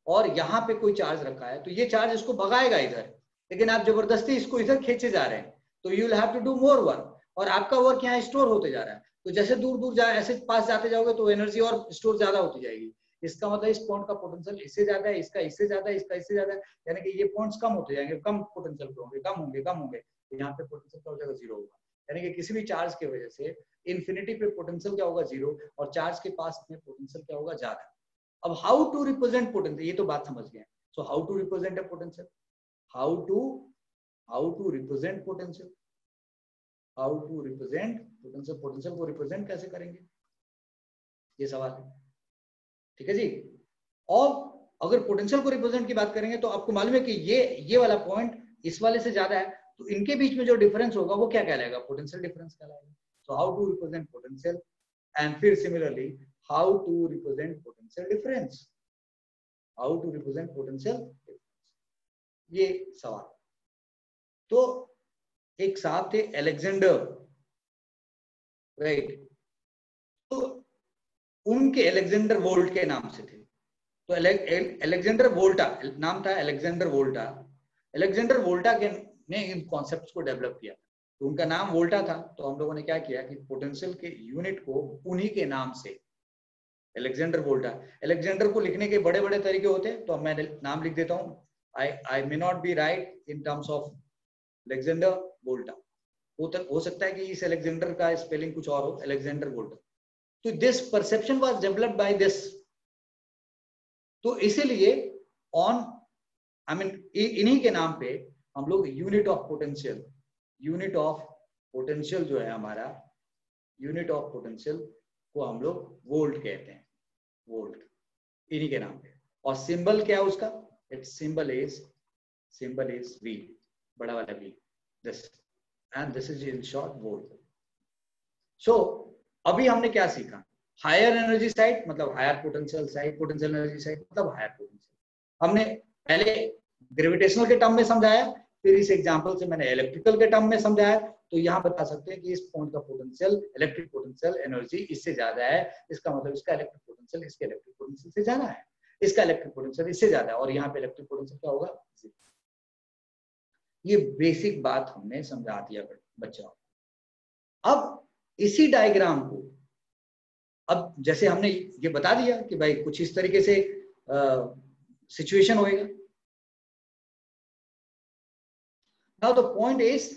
Speaker 1: और यहाँ पे कोई चार्ज रखा है, तो ये चार्ज इसको भगाएगा इधर, लेकिन आप जबरदस्ती इसको इधर खींचे जा रहे हैं, तो you will have to do more work, और आपका वर्क यहाँ स्टोर होते जा रहा है। तो जैसे दूर दूर जाए, ऐसे पास जाते जाओगे तो एनर्जी और स्टोर ज्यादा होती जाएगी। इसका मतलब इस पॉइंट का पोटेंशियल इससे ज्यादा है, इसका इससे ज्यादा है, इसका इससे ज्यादा है, यानी कि ये पॉइंट्स कम होते जाएंगे, कम पोटेंशियल पे होंगे, कम होंगे, कम होंगे, तो यहाँ पे पोटेंशियल क्या हो जाएगा, जीरो होगा। यानी कि किसी भी चार्ज की वजह से इन्फिनिटी पे पोटेंशियल क्या होगा, जीरो, और चार्ज के पास में पोटेंशियल क्या होगा, ज्यादा। अब हाउ टू रिप्रेजेंट पोटेंशियल, ये तो बात समझ गए। So how to represent a potential, how to represent potential, how to represent potential, potential को रिप्रेजेंट कैसे करेंगे, ये सवाल है, ठीक है जी। और अगर पोटेंशियल को रिप्रेजेंट की बात करेंगे तो आपको मालूम है कि ये वाला पॉइंट इस वाले से ज्यादा है, तो इनके बीच में जो डिफरेंस होगा वो क्या कहलाएगा, पोटेंशियल डिफरेंस कहलाएगा। So how to represent potential, and फिर similarly how to represent potential difference, how to represent potential difference, ये सवाल। तो एक साहब थे अलेक्जेंडर, राइट, तो उनके अलेक्जेंडर वोल्ट के नाम से थे, तो अलेक्जेंडर वोल्टा नाम था, अलेक्जेंडर वोल्टा। अलेक्जेंडर वोल्टा के ने इन कॉन्सेप्ट्स को डेवलप किया, तो उनका नाम वोल्टा था, तो हम लोगों ने क्या किया कि पोटेंशियल के यूनिट को उन्हीं के नाम से, अलेक्जेंडर वोल्टा। अलेक्जेंडर को लिखने के बड़े बड़े तरीके होते हैं, तो अब मैं नाम लिख देता हूँ, I may not be right in terms of Alexander Volta, हो सकता है कि इस अलेक्जेंडर का स्पेलिंग कुछ और हो, अलेक्जेंडर वोल्टा। तो this perception was developed by this, तो इसीलिए ऑन आई मीन इन्हीं के नाम पे हम लोग यूनिट ऑफ पोटेंशियल जो है हमारा, यूनिट ऑफ पोटेंशियल को हम लोग वोल्ट कहते हैं, वोल्ट, इन्हीं के नाम पे। और सिंबल क्या है उसका, इट्स सिंबल इज V, बड़ा वाला V, this, and this is in short volt. So अभी हमने क्या सीखा, हायर एनर्जी साइड मतलब higher potential side, potential energy side मतलब हायर पोटेंशियल। हमने पहले ग्रेविटेशनल के टर्म में समझाया, फिर इस एग्जांपल से मैंने इलेक्ट्रिकल के टर्म में समझाया। तो यहाँ बता सकते हैं कि इस पॉइंट का पोटेंशियल, इलेक्ट्रिक पोटेंशियल एनर्जी इससे ज्यादा है, इसका मतलब इसका इलेक्ट्रिक पोटेंशियल इसके इलेक्ट्रिक पोटेंशियल से ज्यादा है, इसका इलेक्ट्रिक पोटेंशियल इससे ज्यादा है, और यहाँ पे इलेक्ट्रिक पोटेंशियल क्या होगा, ये बेसिक बात हमने समझा दिया बच्चों। अब इसी डायग्राम को, अब जैसे हमने ये बता दिया कि भाई कुछ इस तरीके से सिचुएशन होएगा। नाउ द पॉइंट इज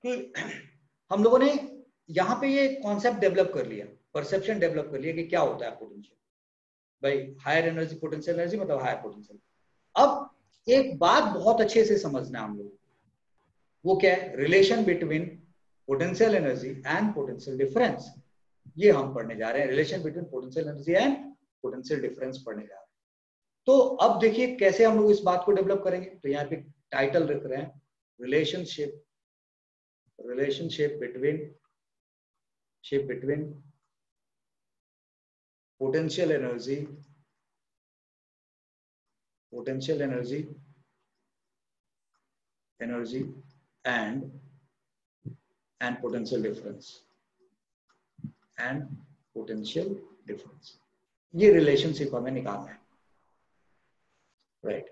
Speaker 1: कि हम लोगों ने यहाँ पे ये कॉन्सेप्ट डेवलप कर लिया, परसेप्शन डेवलप कर लिया कि क्या होता है पोटेंशियल, भाई हायर एनर्जी पोटेंशियल एनर्जी मतलब हायर पोटेंशियल। अब एक बात बहुत अच्छे से समझना हम लोग, वो क्या है, relation between potential energy and potential difference, ये हम पढ़ने जा रहे हैं, relation between potential energy and potential difference पढ़ने जा रहे हैं। तो अब देखिए कैसे हम लोग इस बात को डेवलप करेंगे। तो यहाँ पे टाइटल रख रहे हैं relationship between potential energy and potential difference. ये रिलेशनशिप हमें निकालना है, राइट।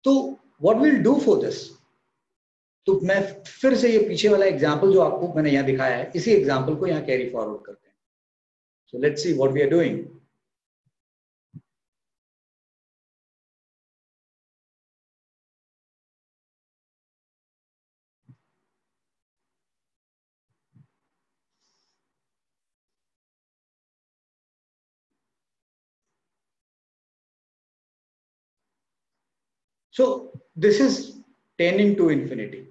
Speaker 1: तो what will do for this, तो मैं फिर से ये पीछे वाला एग्जांपल जो आपको मैंने यहाँ दिखाया है, इसी एग्जांपल को यहाँ कैरी फॉरवर्ड करते हैं। So let's see what we are doing. So this is tending to infinity.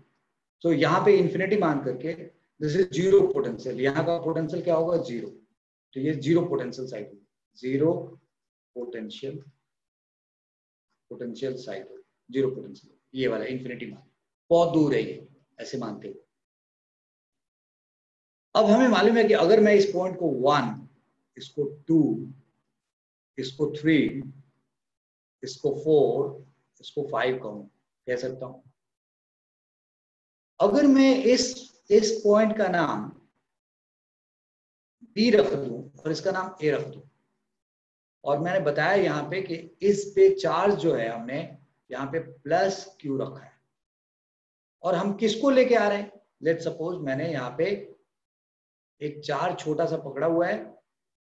Speaker 1: So यहाँ पे इंफिनिटी मान करके दिस इज जीरो पोटेंशियल, यहाँ का पोटेंशियल क्या होगा, जीरो। तो ये zero potential cycle, zero potential cycle, zero potential, ये वाला इंफिनिटी मान बहुत दूर है ये, ऐसे मानते हुए। अब हमें मालूम है कि अगर मैं इस पॉइंट को 1, इसको 2, इसको 3, इसको 4, इसको 5 कहूं, कह सकता हूं। अगर मैं इस पॉइंट का नाम B रख दूं और इसका नाम A रख दूं, और मैंने बताया यहाँ पे कि इस पे चार्ज जो है हमने यहाँ पे प्लस Q रखा है, और हम किसको लेके आ रहे हैं, लेट्स सपोज मैंने यहाँ पे एक चार्ज छोटा सा पकड़ा हुआ है,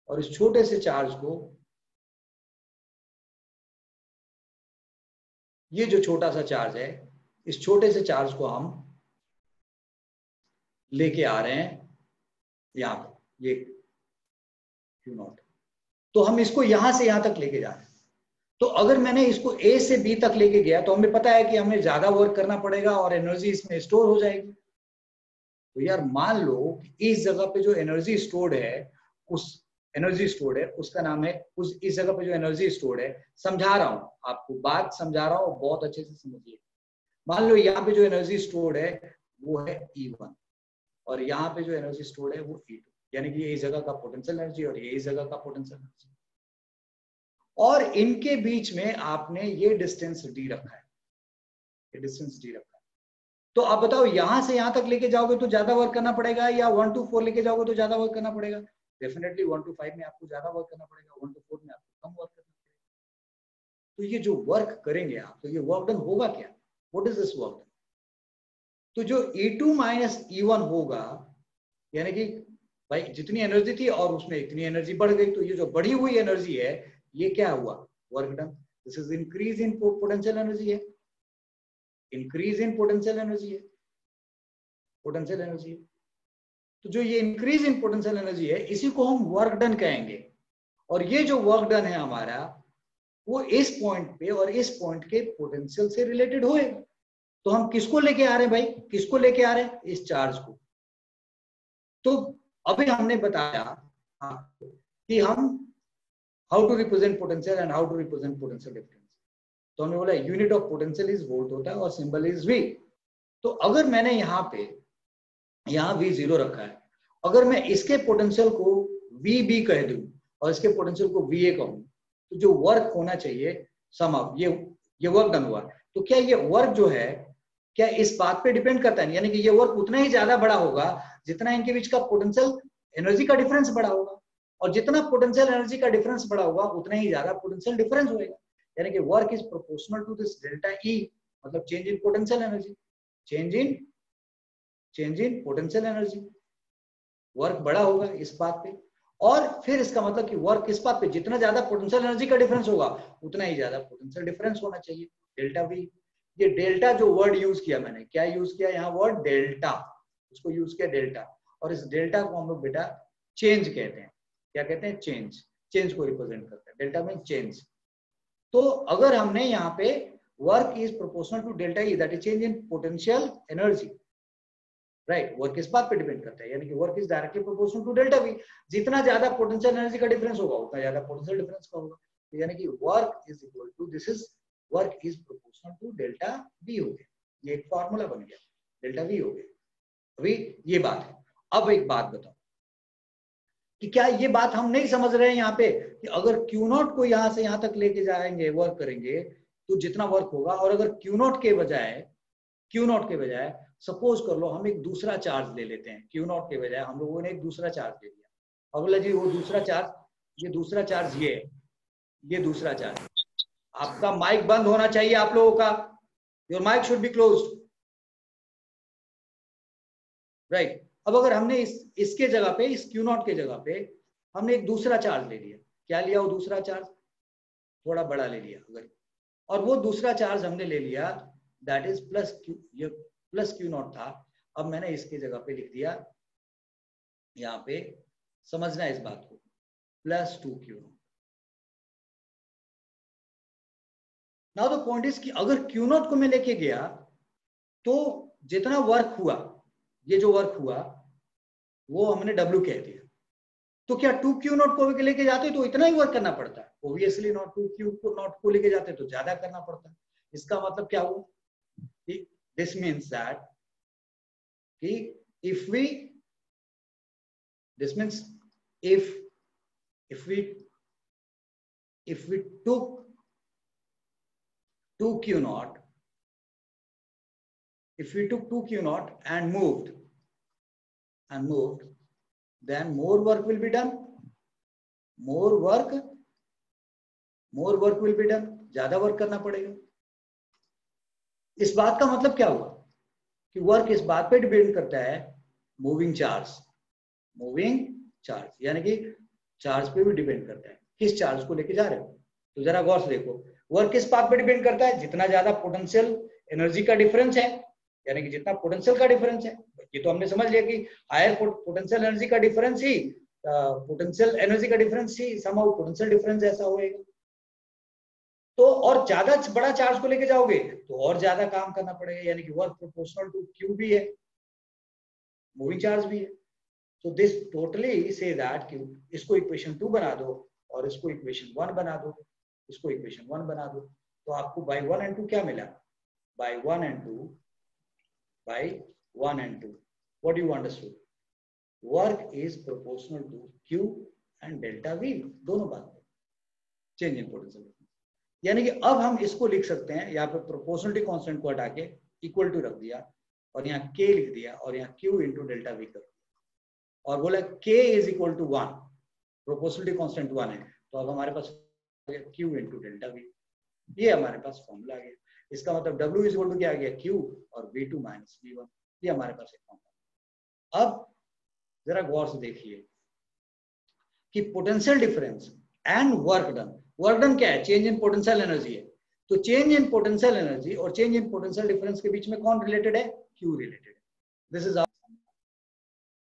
Speaker 1: और इस छोटे से चार्ज को, ये जो छोटा सा चार्ज है, इस छोटे से चार्ज को हम लेके आ रहे हैं यहाँ पे, ये Q0। तो हम इसको यहां से यहां तक लेके जा रहे हैं। तो अगर मैंने इसको A से B तक लेके गया, तो हमें पता है कि हमें ज्यादा वर्क करना पड़ेगा और एनर्जी इसमें स्टोर हो जाएगी। तो यार मान लो कि इस जगह पे जो एनर्जी स्टोर्ड है, उसका नाम है, इस जगह पे जो एनर्जी स्टोर्ड है, समझा रहा हूं आपको, बात समझा रहा हूं, बहुत अच्छे से समझिए। मान लो यहाँ पे जो एनर्जी स्टोर्ड है वो है E1, और यहाँ पे जो एनर्जी स्टोर्ड है वो E2, यानी कि ये इस जगह का पोटेंशियल एनर्जी और ये इस जगह का पोटेंशियल एनर्जी, और इनके बीच में आपने ये डिस्टेंस D रखा है, ये डिस्टेंस D रखा है। तो आप बताओ यहां से यहां तक लेके जाओगे तो ज्यादा वर्क करना पड़ेगा, या 1 to 4 लेके जाओगे तो ज्यादा वर्क करना पड़ेगा? डेफिनेटली 1 to 5 में आपको ज्यादा वर्क करना पड़ेगा, 1 to 4 में आपको कम वर्क करना पड़ेगा। तो ये जो वर्क करेंगे आप, तो ये वर्क डन होगा क्या, what is this work done? तो जो E2 माइनस E1 होगा, यानी कि भाई जितनी एनर्जी थी और उसमें इतनी एनर्जी बढ़ गई, तो ये जो बढ़ी हुई एनर्जी है, ये क्या हुआ, work done. This is increase in potential energy है, इंक्रीज इन पोटेंशियल एनर्जी है, पोटेंशियल एनर्जी है। तो जो ये इंक्रीज इन पोटेंशियल एनर्जी है, इसी को हम वर्क डन कहेंगे। और ये जो वर्क डन है हमारा, वो इस पॉइंट पे और इस पॉइंट के पोटेंशियल से रिलेटेड होएगा। तो हम किसको लेके आ रहे हैं भाई, किसको लेके आ रहे हैं, इस चार्ज को। तो अभी हमने बताया कि हम how to represent potential and how to represent potential difference. तो हमने बोला unit of potential is volt होता है और सिंबल इज V। तो अगर मैंने यहाँ पे V0 रखा है, अगर मैं इसके पोटेंशियल को VB कह दूं और इसके पोटेंशियल को VA कहूं, तो जो वर्क होना चाहिए सम ऑफ ये वर्क डन हुआ। तो क्या ये वर्क जो है, क्या इस बात पे डिपेंड करता है, यानी कि ये वर्क उतना ही ज्यादा बड़ा होगा जितना इनके बीच का पोटेंशियल एनर्जी का डिफरेंस बड़ा होगा, और जितना पोटेंशियल एनर्जी का डिफरेंस बड़ा होगा उतना ही ज्यादा पोटेंशियल डिफरेंस होगा। यानी कि work is proportional to this delta E, मतलब change in potential energy, change in potential energy. Work बड़ा होगा इस बात पे, और फिर इसका मतलब कि वर्क इस बात पे, जितना ज्यादा पोटेंशियल एनर्जी का डिफरेंस होगा उतना ही ज्यादा पोटेंशियल डिफरेंस होना चाहिए, डेल्टा V। ये डेल्टा जो वर्ड यूज किया मैंने, क्या यूज किया यहाँ, वर्ड डेल्टा, उसको यूज किया डेल्टा। और इस डेल्टा को हम लोग बेटा चेंज कहते हैं। क्या कहते हैं, चेंज को रिप्रेजेंट करते हैं, डेल्टा में चेंज। तो अगर हमने यहाँ पे work is proportional to delta E, that is change in potential energy, right. Work इस बात पे डिपेंड करता है, यानी कि work is directly proportional to delta V. जितना ज्यादा पोटेंशियल एनर्जी का डिफरेंस होगा उतना ज्यादा पोटेंशियल डिफरेंस का होगा। तो यानी कि work is equal to this is work is proportional to delta V हो गया। ये एक फॉर्मूला बन गया, डेल्टा वी हो गया। अभी ये बात है। अब एक बात बताओ कि क्या ये बात हम नहीं समझ रहे हैं यहाँ पे कि अगर क्यू नॉट को यहां से यहां तक लेके जाएंगे, वर्क करेंगे तो जितना वर्क होगा, और अगर क्यू नॉट के बजाय सपोज कर लो हम एक दूसरा चार्ज ले लेते हैं, क्यू नॉट के बजाय हम लोगों ने एक दूसरा चार्ज ले लिया। अगला जी वो दूसरा चार्ज, ये दूसरा चार्ज ये है, ये दूसरा चार्ज। आपका माइक बंद होना चाहिए आप लोगों का, your mic should be closed, right. अब अगर हमने इसके जगह पे, इस क्यू नॉट के जगह पे हमने एक दूसरा चार्ज ले लिया, क्या लिया? वो दूसरा चार्ज थोड़ा बड़ा ले लिया अगर, और वो दूसरा चार्ज हमने ले लिया दैट इज प्लस क्यू, ये प्लस क्यू नॉट था। अब मैंने इसके जगह पे लिख दिया, यहाँ पे समझना है इस बात को, plus 2 Q not. Now the point is कि अगर क्यू नॉट को मैं लेके गया तो जितना वर्क हुआ, ये जो वर्क हुआ वो हमने W कह दिया। तो क्या 2 क्यू नॉट को लेके जाते तो इतना ही वर्क करना पड़ता है? Obviously not. 2 क्यू नॉट को लेके जाते तो ज्यादा करना पड़ता है। इसका मतलब क्या हुआ? दिस मीन्स दैट कि if we took 2 Q naught, if we took 2 Q naught and moved, then more work will be done. More work will be done. ज्यादा वर्क करना पड़ेगा। इस बात का मतलब क्या हुआ कि वर्क इस बात पे डिपेंड करता है, मूविंग चार्ज, यानी कि चार्ज पे भी डिपेंड करता है, किस चार्ज को लेके जा रहे हो। तो जरा गौर से देखो, वर्क किस बात पे डिपेंड करता है? जितना ज्यादा पोटेंशियल एनर्जी का डिफरेंस है, यानी कि जितना पोटेंशियल का डिफरेंस है, ये तो हमने समझ लिया कि हायर पोटेंशियल एनर्जी का डिफरेंस ही समहाउ पोटेंशियल डिफरेंस ऐसा होएगा। तो और ज्यादा बड़ा चार्ज को लेके जाओगे तो और ज्यादा काम करना पड़ेगा, यानी कि वर्क प्रोपोर्शनल टू क्यू भी है, मूविंग चार्ज भी है। तो दिस टोटली से दैट कि इसको इक्वेशन 2 बना दो और इसको इक्वेशन 1 बना दो, इसको इक्वेशन 1 बना दो, तो आपको बाय 1 and 2 क्या मिला? By 1 and 2 what do you understood? Work is proportional to Q and delta V, दोनों बात चेंज इन पोटेंशियल। यानी कि अब हम इसको लिख सकते हैं, यहाँ पे प्रोपोर्शनलिटी कांस्टेंट को हटा के इक्वल टू रख दिया और यहाँ k लिख दिया और यहाँ q इंटू डेल्टा वी कर दिया और बोला k is equal to 1, proportionality constant 1 है, तो अब हमारे पास q इंटू डेल्टा वी, ये हमारे पास फॉर्मूला आ गया। इसका मतलब W इज इक्वल टू क्या आ गया? Q और V2 माइनस V1, ये हमारे पास एक फॉर्मूला। अब जरा गौर से देखिए कि potential difference and work done क्या है? चेंज इन पोटेंशियल एनर्जी है। तो चेंज इन पोटेंशियल एनर्जी और चेंज इन पोटेंशियल डिफरेंस के बीच में कौन रिलेटेड है? Q रिलेटेड है। दिस इज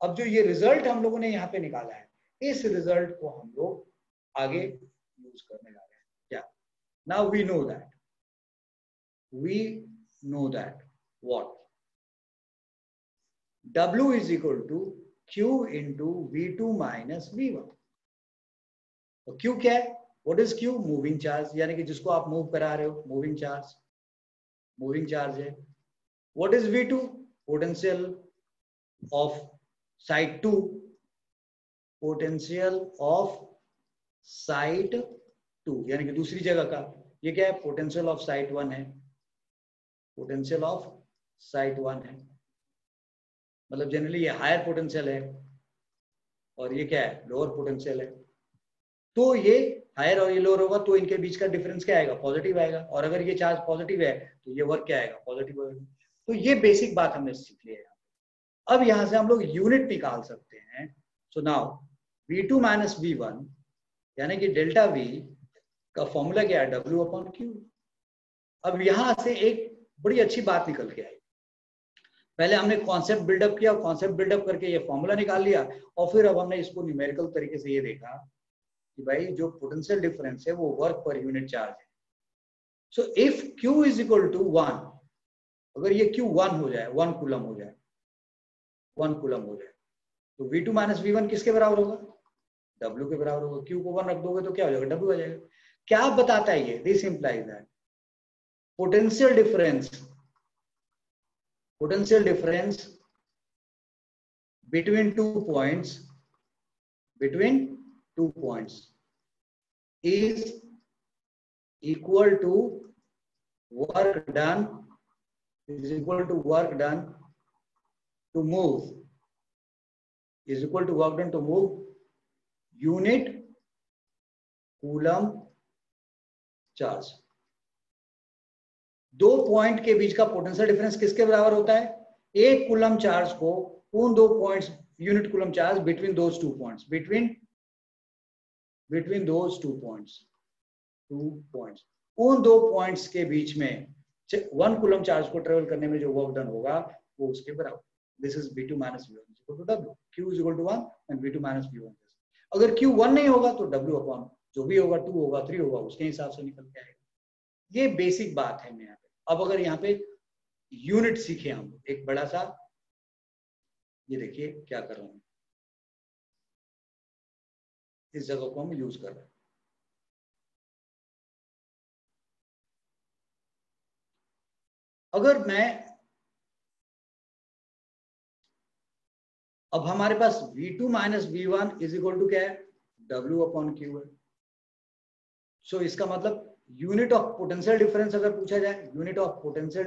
Speaker 1: अब जो ये रिजल्ट हम लोगों ने यहाँ पे निकाला है, इस रिजल्ट को हम लोग आगे यूज करने जा रहे हैं। क्या? Now we know that what W is equal to Q into V2 minus V1। तो Q क्या है? What is Q? Moving charge, यानी कि जिसको आप मूव करा रहे हो, मूविंग चार्ज है। What is V2? Potential of side 2, potential of side 2, यानी कि दूसरी जगह का। ये क्या है? पोटेंशियल ऑफ साइड 1 है, पोटेंशियल ऑफ साइड 1 है, मतलब जनरली ये हायर पोटेंशियल है और ये क्या है? लोअर पोटेंशियल है। तो ये हायर और ये लोअर होगा तो इनके बीच का डिफरेंस क्या आएगा? पॉजिटिव आएगा। और अगर ये चार्ज पॉजिटिव है तो ये वर्क क्या आएगा? पॉजिटिव आएगा। तो ये बेसिक बात हमने सीख ली है। अब यहां से हम लोग यूनिट निकाल सकते हैं। So now V2 minus V1 यानी कि डेल्टा V का फॉर्मूला क्या है? W upon Q। अब यहां से एक बड़ी अच्छी बात निकल के आई। पहले हमने कॉन्सेप्ट बिल्डअप किया, कॉन्सेप्ट बिल्डअप करके ये फॉर्मूला निकाल लिया और फिर अब हमने इसको न्यूमेरिकल तरीके से ये देखा कि भाई जो पोटेंशियल डिफरेंस है वो वर्क पर यूनिट चार्ज है। So if Q is equal to 1, अगर ये Q 1 हो जाए, 1 कूलम हो जाए, 1 कूलम हो जाए, तो V2 माइनस V1 किसके बराबर होगा? W के बराबर होगा। Q को 1 रख दोगे तो क्या हो जाएगा? W आ जाएगा। क्या बताता है ये? This implies that potential difference between two points is equal to work done to move unit coulomb charge. दो पॉइंट के बीच का पोटेंशियल डिफरेंस किसके बराबर होता है? एक कूलम चार्ज को उन दो points, unit coulomb charge between those two points, between those two points, उन दो पॉइंट्स के बीच में 1 कूलम चार्ज को ट्रेवल करने में जो वर्क डन होगा वो उसके बराबर। This is V2 minus V1 equal to W। Q is equal to 1 and V2 minus V1। अगर Q 1 नहीं होगा तो W अपॉन जो भी होगा 2 होगा 3 होगा उसके हिसाब से निकल के आएगा। ये बेसिक बात है। यहाँ पे अब अगर यहाँ पे यूनिट सीखे हम एक बड़ा सा, ये देखिए क्या कर रहा हूं, इस जगह को हम यूज कर रहे हैं। अगर मैं अब हमारे पास V2 minus V1 is equal to क्या है? W अपॉन Q है। सो इसका मतलब यूनिट ऑफ पोटेंशियल डिफरेंस अगर पूछा जाए, यूनिट ऑफ पोटेंशियल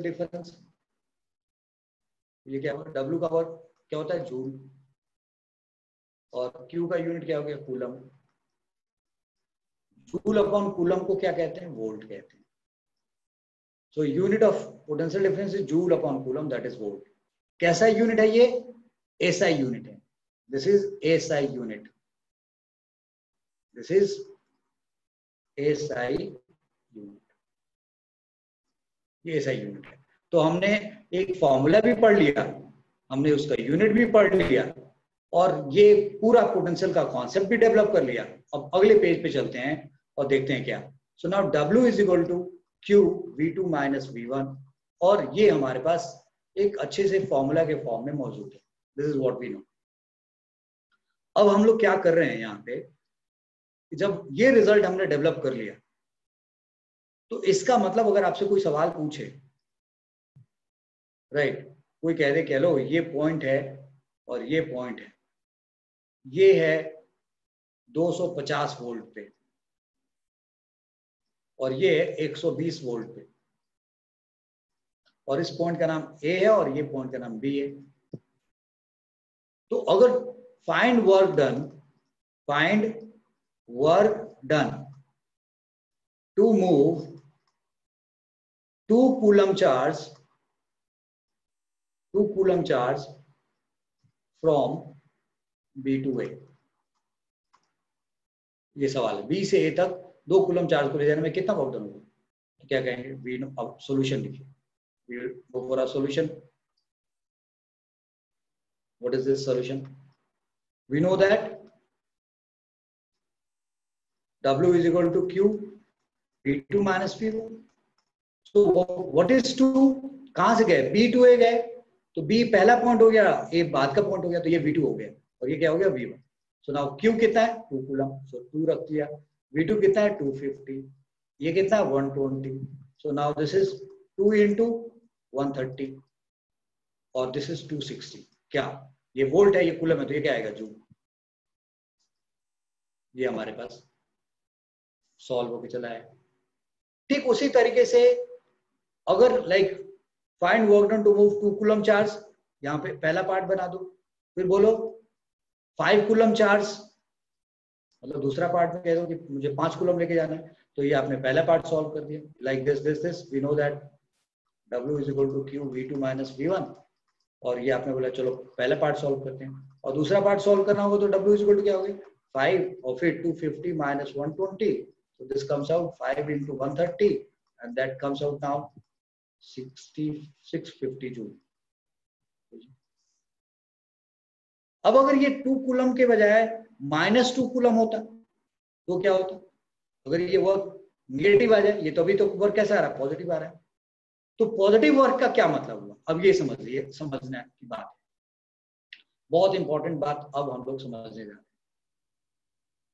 Speaker 1: डिफरेंस ये क्या होगा? W का वर्क क्या होता है? जूल, और Q का यूनिट क्या हो गया? कूलम। जूल अपॉन कूलम को क्या कहते हैं? वोल्ट कहते हैं। So unit of potential difference is joule upon coulomb, that is volt. कैसा यूनिट है ये? SI यूनिट है। This is SI unit, this is SI unit, ये SI यूनिट है। तो हमने एक फॉर्मूला भी पढ़ लिया, हमने उसका यूनिट भी पढ़ लिया, और ये पूरा पोटेंशियल का कॉन्सेप्ट भी डेवलप कर लिया। अब अगले पेज पे चलते हैं और देखते हैं क्या। So now W is equal to Q V2 minus V1, और ये हमारे पास एक अच्छे से फॉर्मूला के फॉर्म में मौजूद है। This is what we know. अब हम लोग क्या कर रहे हैं यहाँ पे, जब ये रिजल्ट हमने डेवलप कर लिया तो इसका मतलब अगर आपसे कोई सवाल पूछे, राइट, कोई कह दे, कह लो ये पॉइंट है और ये पॉइंट है, ये है 250 वोल्ट पे और ये है 120 वोल्ट पे, और इस पॉइंट का नाम A है और ये पॉइंट का नाम B है। तो अगर find work done to move 2 coulomb charge from B to A, ये सवाल है। B से A तक 2 कूलम चार्ज को ले जाने में कितना वर्क डन होगा? तो क्या कहेंगे? We know. अब सॉल्यूशन लिखिए, go for a solution. What is this solution? We know that W is equal to Q V2 minus V1. So what is 2? कहां से गए? B to A गए, तो B पहला पॉइंट हो गया, A बाद का पॉइंट हो गया, तो ये V2 हो गया, और ये क्या हो गया? V1. So now Q कितना है? 2 कूलम, so 2 रख दिया। V2 कितना है? 250, ये कितना है? 120. So now this is 2 into 130 और दिस इज 260। क्या ये वोल्ट है, ये कूलम है, तो ये क्या आएगा? जूल। ये हमारे पास सॉल्व होके चला है। ठीक उसी तरीके से अगर like find work done to move 2 coulomb charge, यहाँ पे पहला पार्ट बना दो, फिर बोलो 5 कूलम चार्ज, मतलब दूसरा पार्ट में कह दो कि मुझे 5 कूलम लेके जाना है, तो ये आपने पहला पार्ट सॉल्व कर दिया। Like this we know that W is equal to Q V2 minus V1, और ये आपने बोला चलो पहला पार्ट सॉल्व करते हैं, और दूसरा पार्ट सॉल्व करना होगा तो W is equal to क्या होगा? 5 और फिर 250 minus 120, so this comes out 5 into 130 and that comes out now 650 joule. अब अगर ये 2 कूलम के बजाय -2 कूलम होता तो क्या होता? अगर ये वर्क नेगेटिव आ जाए, ये तो अभी तो वर्क कैसा आ रहा है? पॉजिटिव आ रहा है, तो पॉजिटिव वर्क का क्या मतलब हुआ, अब ये समझिए, समझने की बात है, बहुत इंपॉर्टेंट बात अब हम लोग समझने जा रहे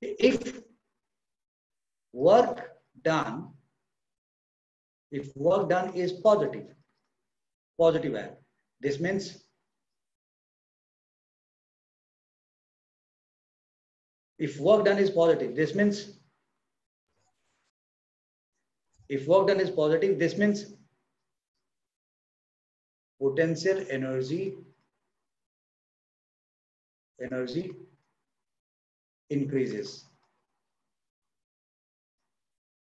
Speaker 1: हैं। If work done, if work done is positive है, this means if work done is positive, this means if work done is positive, this means potential energy increases,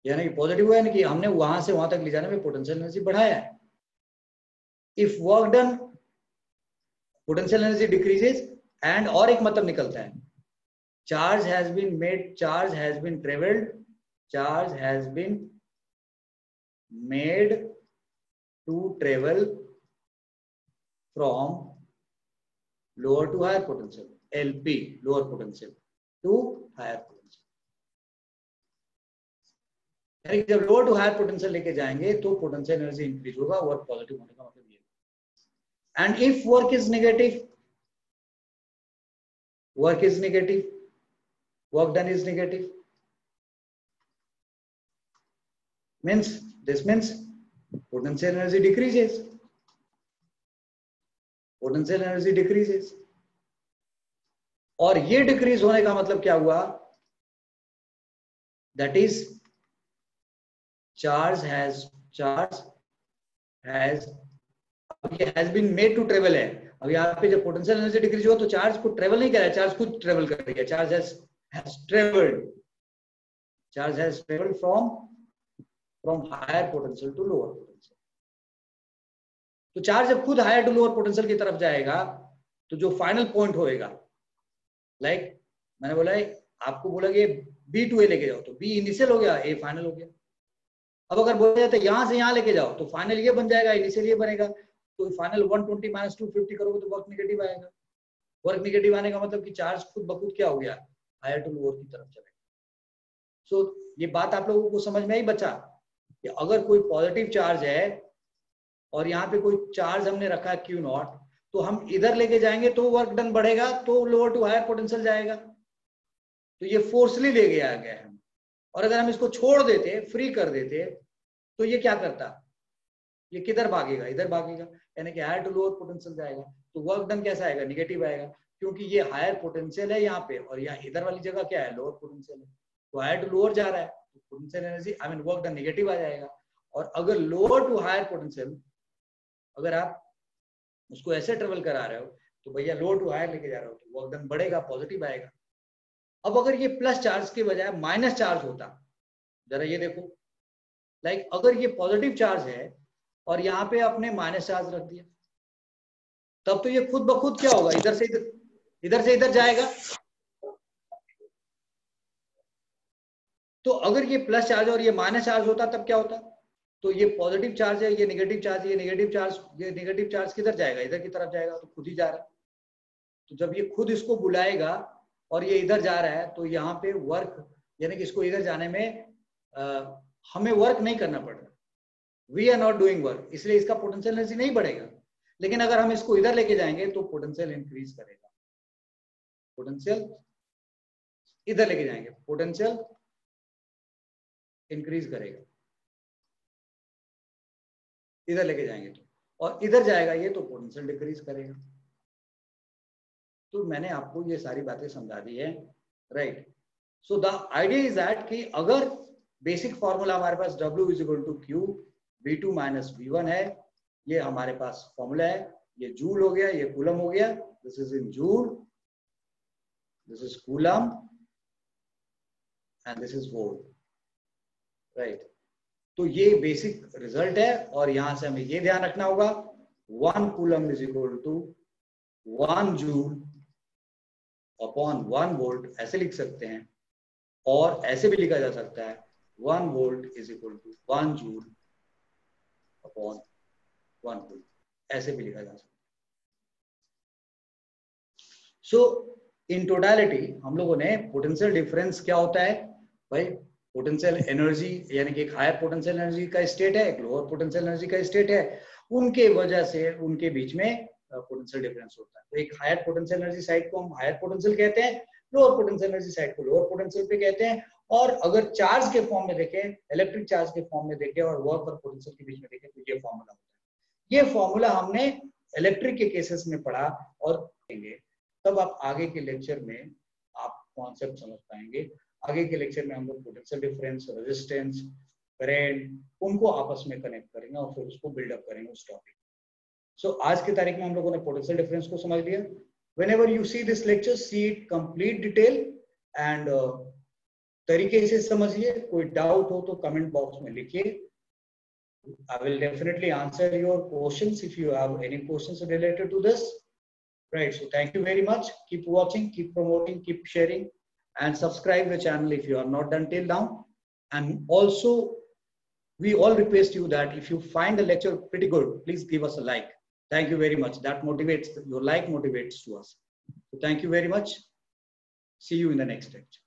Speaker 1: यानी कि पॉजिटिव है कि हमने वहां से वहां तक ले जाने में पोटेंशियल एनर्जी बढ़ाया है। If work done, potential energy decreases, and और एक मतलब निकलता है, charge has been made, charge has been travelled, charge has been made to travel from lower to higher potential, LP lower potential to higher potential. यानी जब lower to higher potential लेके जाएंगे तो पोटेंशियल एनर्जी इंक्रीज होगा, work positive होने का मतलब ये। And if work is negative, work is negative, work done is negative, means this means potential energy decreases, potential energy decreases, और ये डिक्रीज होने का मतलब क्या हुआ, that is charge has been made to travel है। अब यहाँ पे जब पोटेंशियल एनर्जी डिक्रीज हुआ तो चार्ज को ट्रेवल नहीं कर रहा है, चार्ज खुद ट्रेवल कर रही है, charge has travelled from higher potential to lower potential. तो चार्ज जब खुद हायर टू लोअर पोटेंशियल की तरफ जाएगा तो जो फाइनल पॉइंट होएगा, लाइक मैंने बोला है आपको बोला कि बी टू ए लेके जाओ, तो बी इनिशियल हो गया, ए फाइनल हो गया। अब अगर बोला जाता है यहां से यहां लेके जाओ तो फाइनल ये बन जाएगा, इनिशियल ये बनेगा, तो फाइनल 120 माइनस 250 करोगे तो वर्क नेगेटिव आएगा। वर्क नेगेटिव आने का मतलब कि चार्ज खुद ब खुद क्या हो गया, हायर टू लोअर की तरफ चलेगा। सो ये बात आप लोगों को समझ में ही बचा कि अगर कोई पॉजिटिव चार्ज है और यहाँ पे कोई चार्ज हमने रखा है क्यू नॉट, तो हम इधर लेके जाएंगे तो वर्क डन बढ़ेगा, तो लोअर टू हायर पोटेंशियल जाएगा। तो ये फोर्सली ले गया गया है, और अगर हम इसको छोड़ देते, फ्री कर देते, तो ये क्या करता, ये किधर भागेगा, इधर भागेगा, यानी कि हायर टू लोअर पोटेंशियल जाएगा। तो वर्क डन कैसा आएगा, निगेटिव आएगा, क्योंकि ये हायर पोटेंशियल है यहाँ पे और यहाँ इधर वाली जगह क्या है, लोअर पोटेंशियल है। तो हायर टू लोअर जा रहा है तो potential energy I mean work done negative आ जाएगा। और अगर लोअर टू हायर पोटेंशियल अगर आप उसको ऐसे ट्रेवल करा रहे हो तो भैया लोअर टू हायर लेके जा रहे हो तो वर्क डन बढ़ेगा, पॉजिटिव आएगा। अब अगर ये प्लस चार्ज के बजाय माइनस चार्ज होता, जरा ये देखो, लाइक अगर ये पॉजिटिव चार्ज है और यहाँ पे आपने माइनस चार्ज रख दिया, तब तो ये खुद ब खुद क्या होगा, इधर से इधर जाएगा। तो अगर ये प्लस चार्ज और ये माइनस चार्ज होता तब क्या होता, तो ये पॉजिटिव चार्ज है, ये नेगेटिव चार्ज है, ये नेगेटिव चार्ज किधर जाएगा, इधर की तरफ जाएगा, तो खुद ही जा रहा है। तो जब ये खुद इसको बुलाएगा और ये इधर जा रहा है तो यहाँ पे वर्क, यानी कि इसको इधर जाने में हमें वर्क नहीं करना पड़ रहा, we are not doing work, इसलिए इसका पोटेंशियल एनर्जी नहीं बढ़ेगा। लेकिन अगर हम इसको इधर लेके जाएंगे तो पोटेंशियल इंक्रीज करेगा, पोटेंशियल इधर लेके जाएंगे, पोटेंशियल इंक्रीज करेगा, इधर लेके जाएंगे तो, और इधर जाएगा ये तो पोटेंशियल डिक्रीज करेगा। तो मैंने आपको ये सारी बातें समझा दी है, right. So the idea is that कि अगर बेसिक फॉर्मूला हमारे पास W is equal to Q V2 minus V1 है, ये हमारे पास फॉर्मूला है, ये जूल हो गया, ये कूलम हो गया, this is in joule, this is coulomb and this is volt, right. तो ये बेसिक रिजल्ट है, और यहां से हमें ये ध्यान रखना होगा 1 coulomb is equal to 1 joule upon 1 volt, ऐसे लिख सकते हैं, और ऐसे भी लिखा जा सकता है 1 volt is equal to 1 joule upon 1 volt, ऐसे भी लिखा जा सकता है। सो इन टोटलिटी हम लोगों ने पोटेंशियल डिफरेंस क्या होता है भाई, पोटेंशियल एनर्जी यानी कि एक हायर पोटेंशियल एनर्जी का स्टेट है, एक लोअर पोटेंशियल एनर्जी का स्टेट है, उनके वजह से उनके बीच में पोटेंशियल डिफरेंस होता है। तो एक हायर पोटेंशियल एनर्जी साइड को हम हायर पोटेंशियल कहते हैं, लोअर पोटेंशियल एनर्जी साइड को लोअर पोटेंशियल पे कहते हैं। और अगर चार्ज के फॉर्म में देखें, इलेक्ट्रिक चार्ज के फॉर्म में देखें और वर्क और पोटेंशियल के बीच में देखें, तो ये फॉर्मूला होता है। ये फॉर्मूला हमने इलेक्ट्रिक के केसेस में पढ़ा और देंगे, तब आप आगे के लेक्चर में आप कॉन्सेप्ट समझ पाएंगे। आगे के लेक्चर में हम लोग पोटेंशियल डिफरेंस, रेजिस्टेंस, करंट, उनको आपस में कनेक्ट करेंगे और फिर उसको बिल्डअप करेंगे उस टॉपिक। सो आज की तारीख में हम लोगों ने पोटेंशियल डिफरेंस को समझ लिया। Whenever you see this lecture, see it complete detail and तरीके से समझिए। कोई डाउट हो तो कमेंट बॉक्स में लिखिए। I will definitely answer your questions if you have any questions related to this. Right. So thank you very much. Keep watching, keep promoting, keep sharing, and subscribe the channel if you are not done till now. And also, we all request you that if you find the lecture pretty good, please give us a like. Thank you very much. That motivates, your like motivates to us. So thank you very much. See you in the next lecture.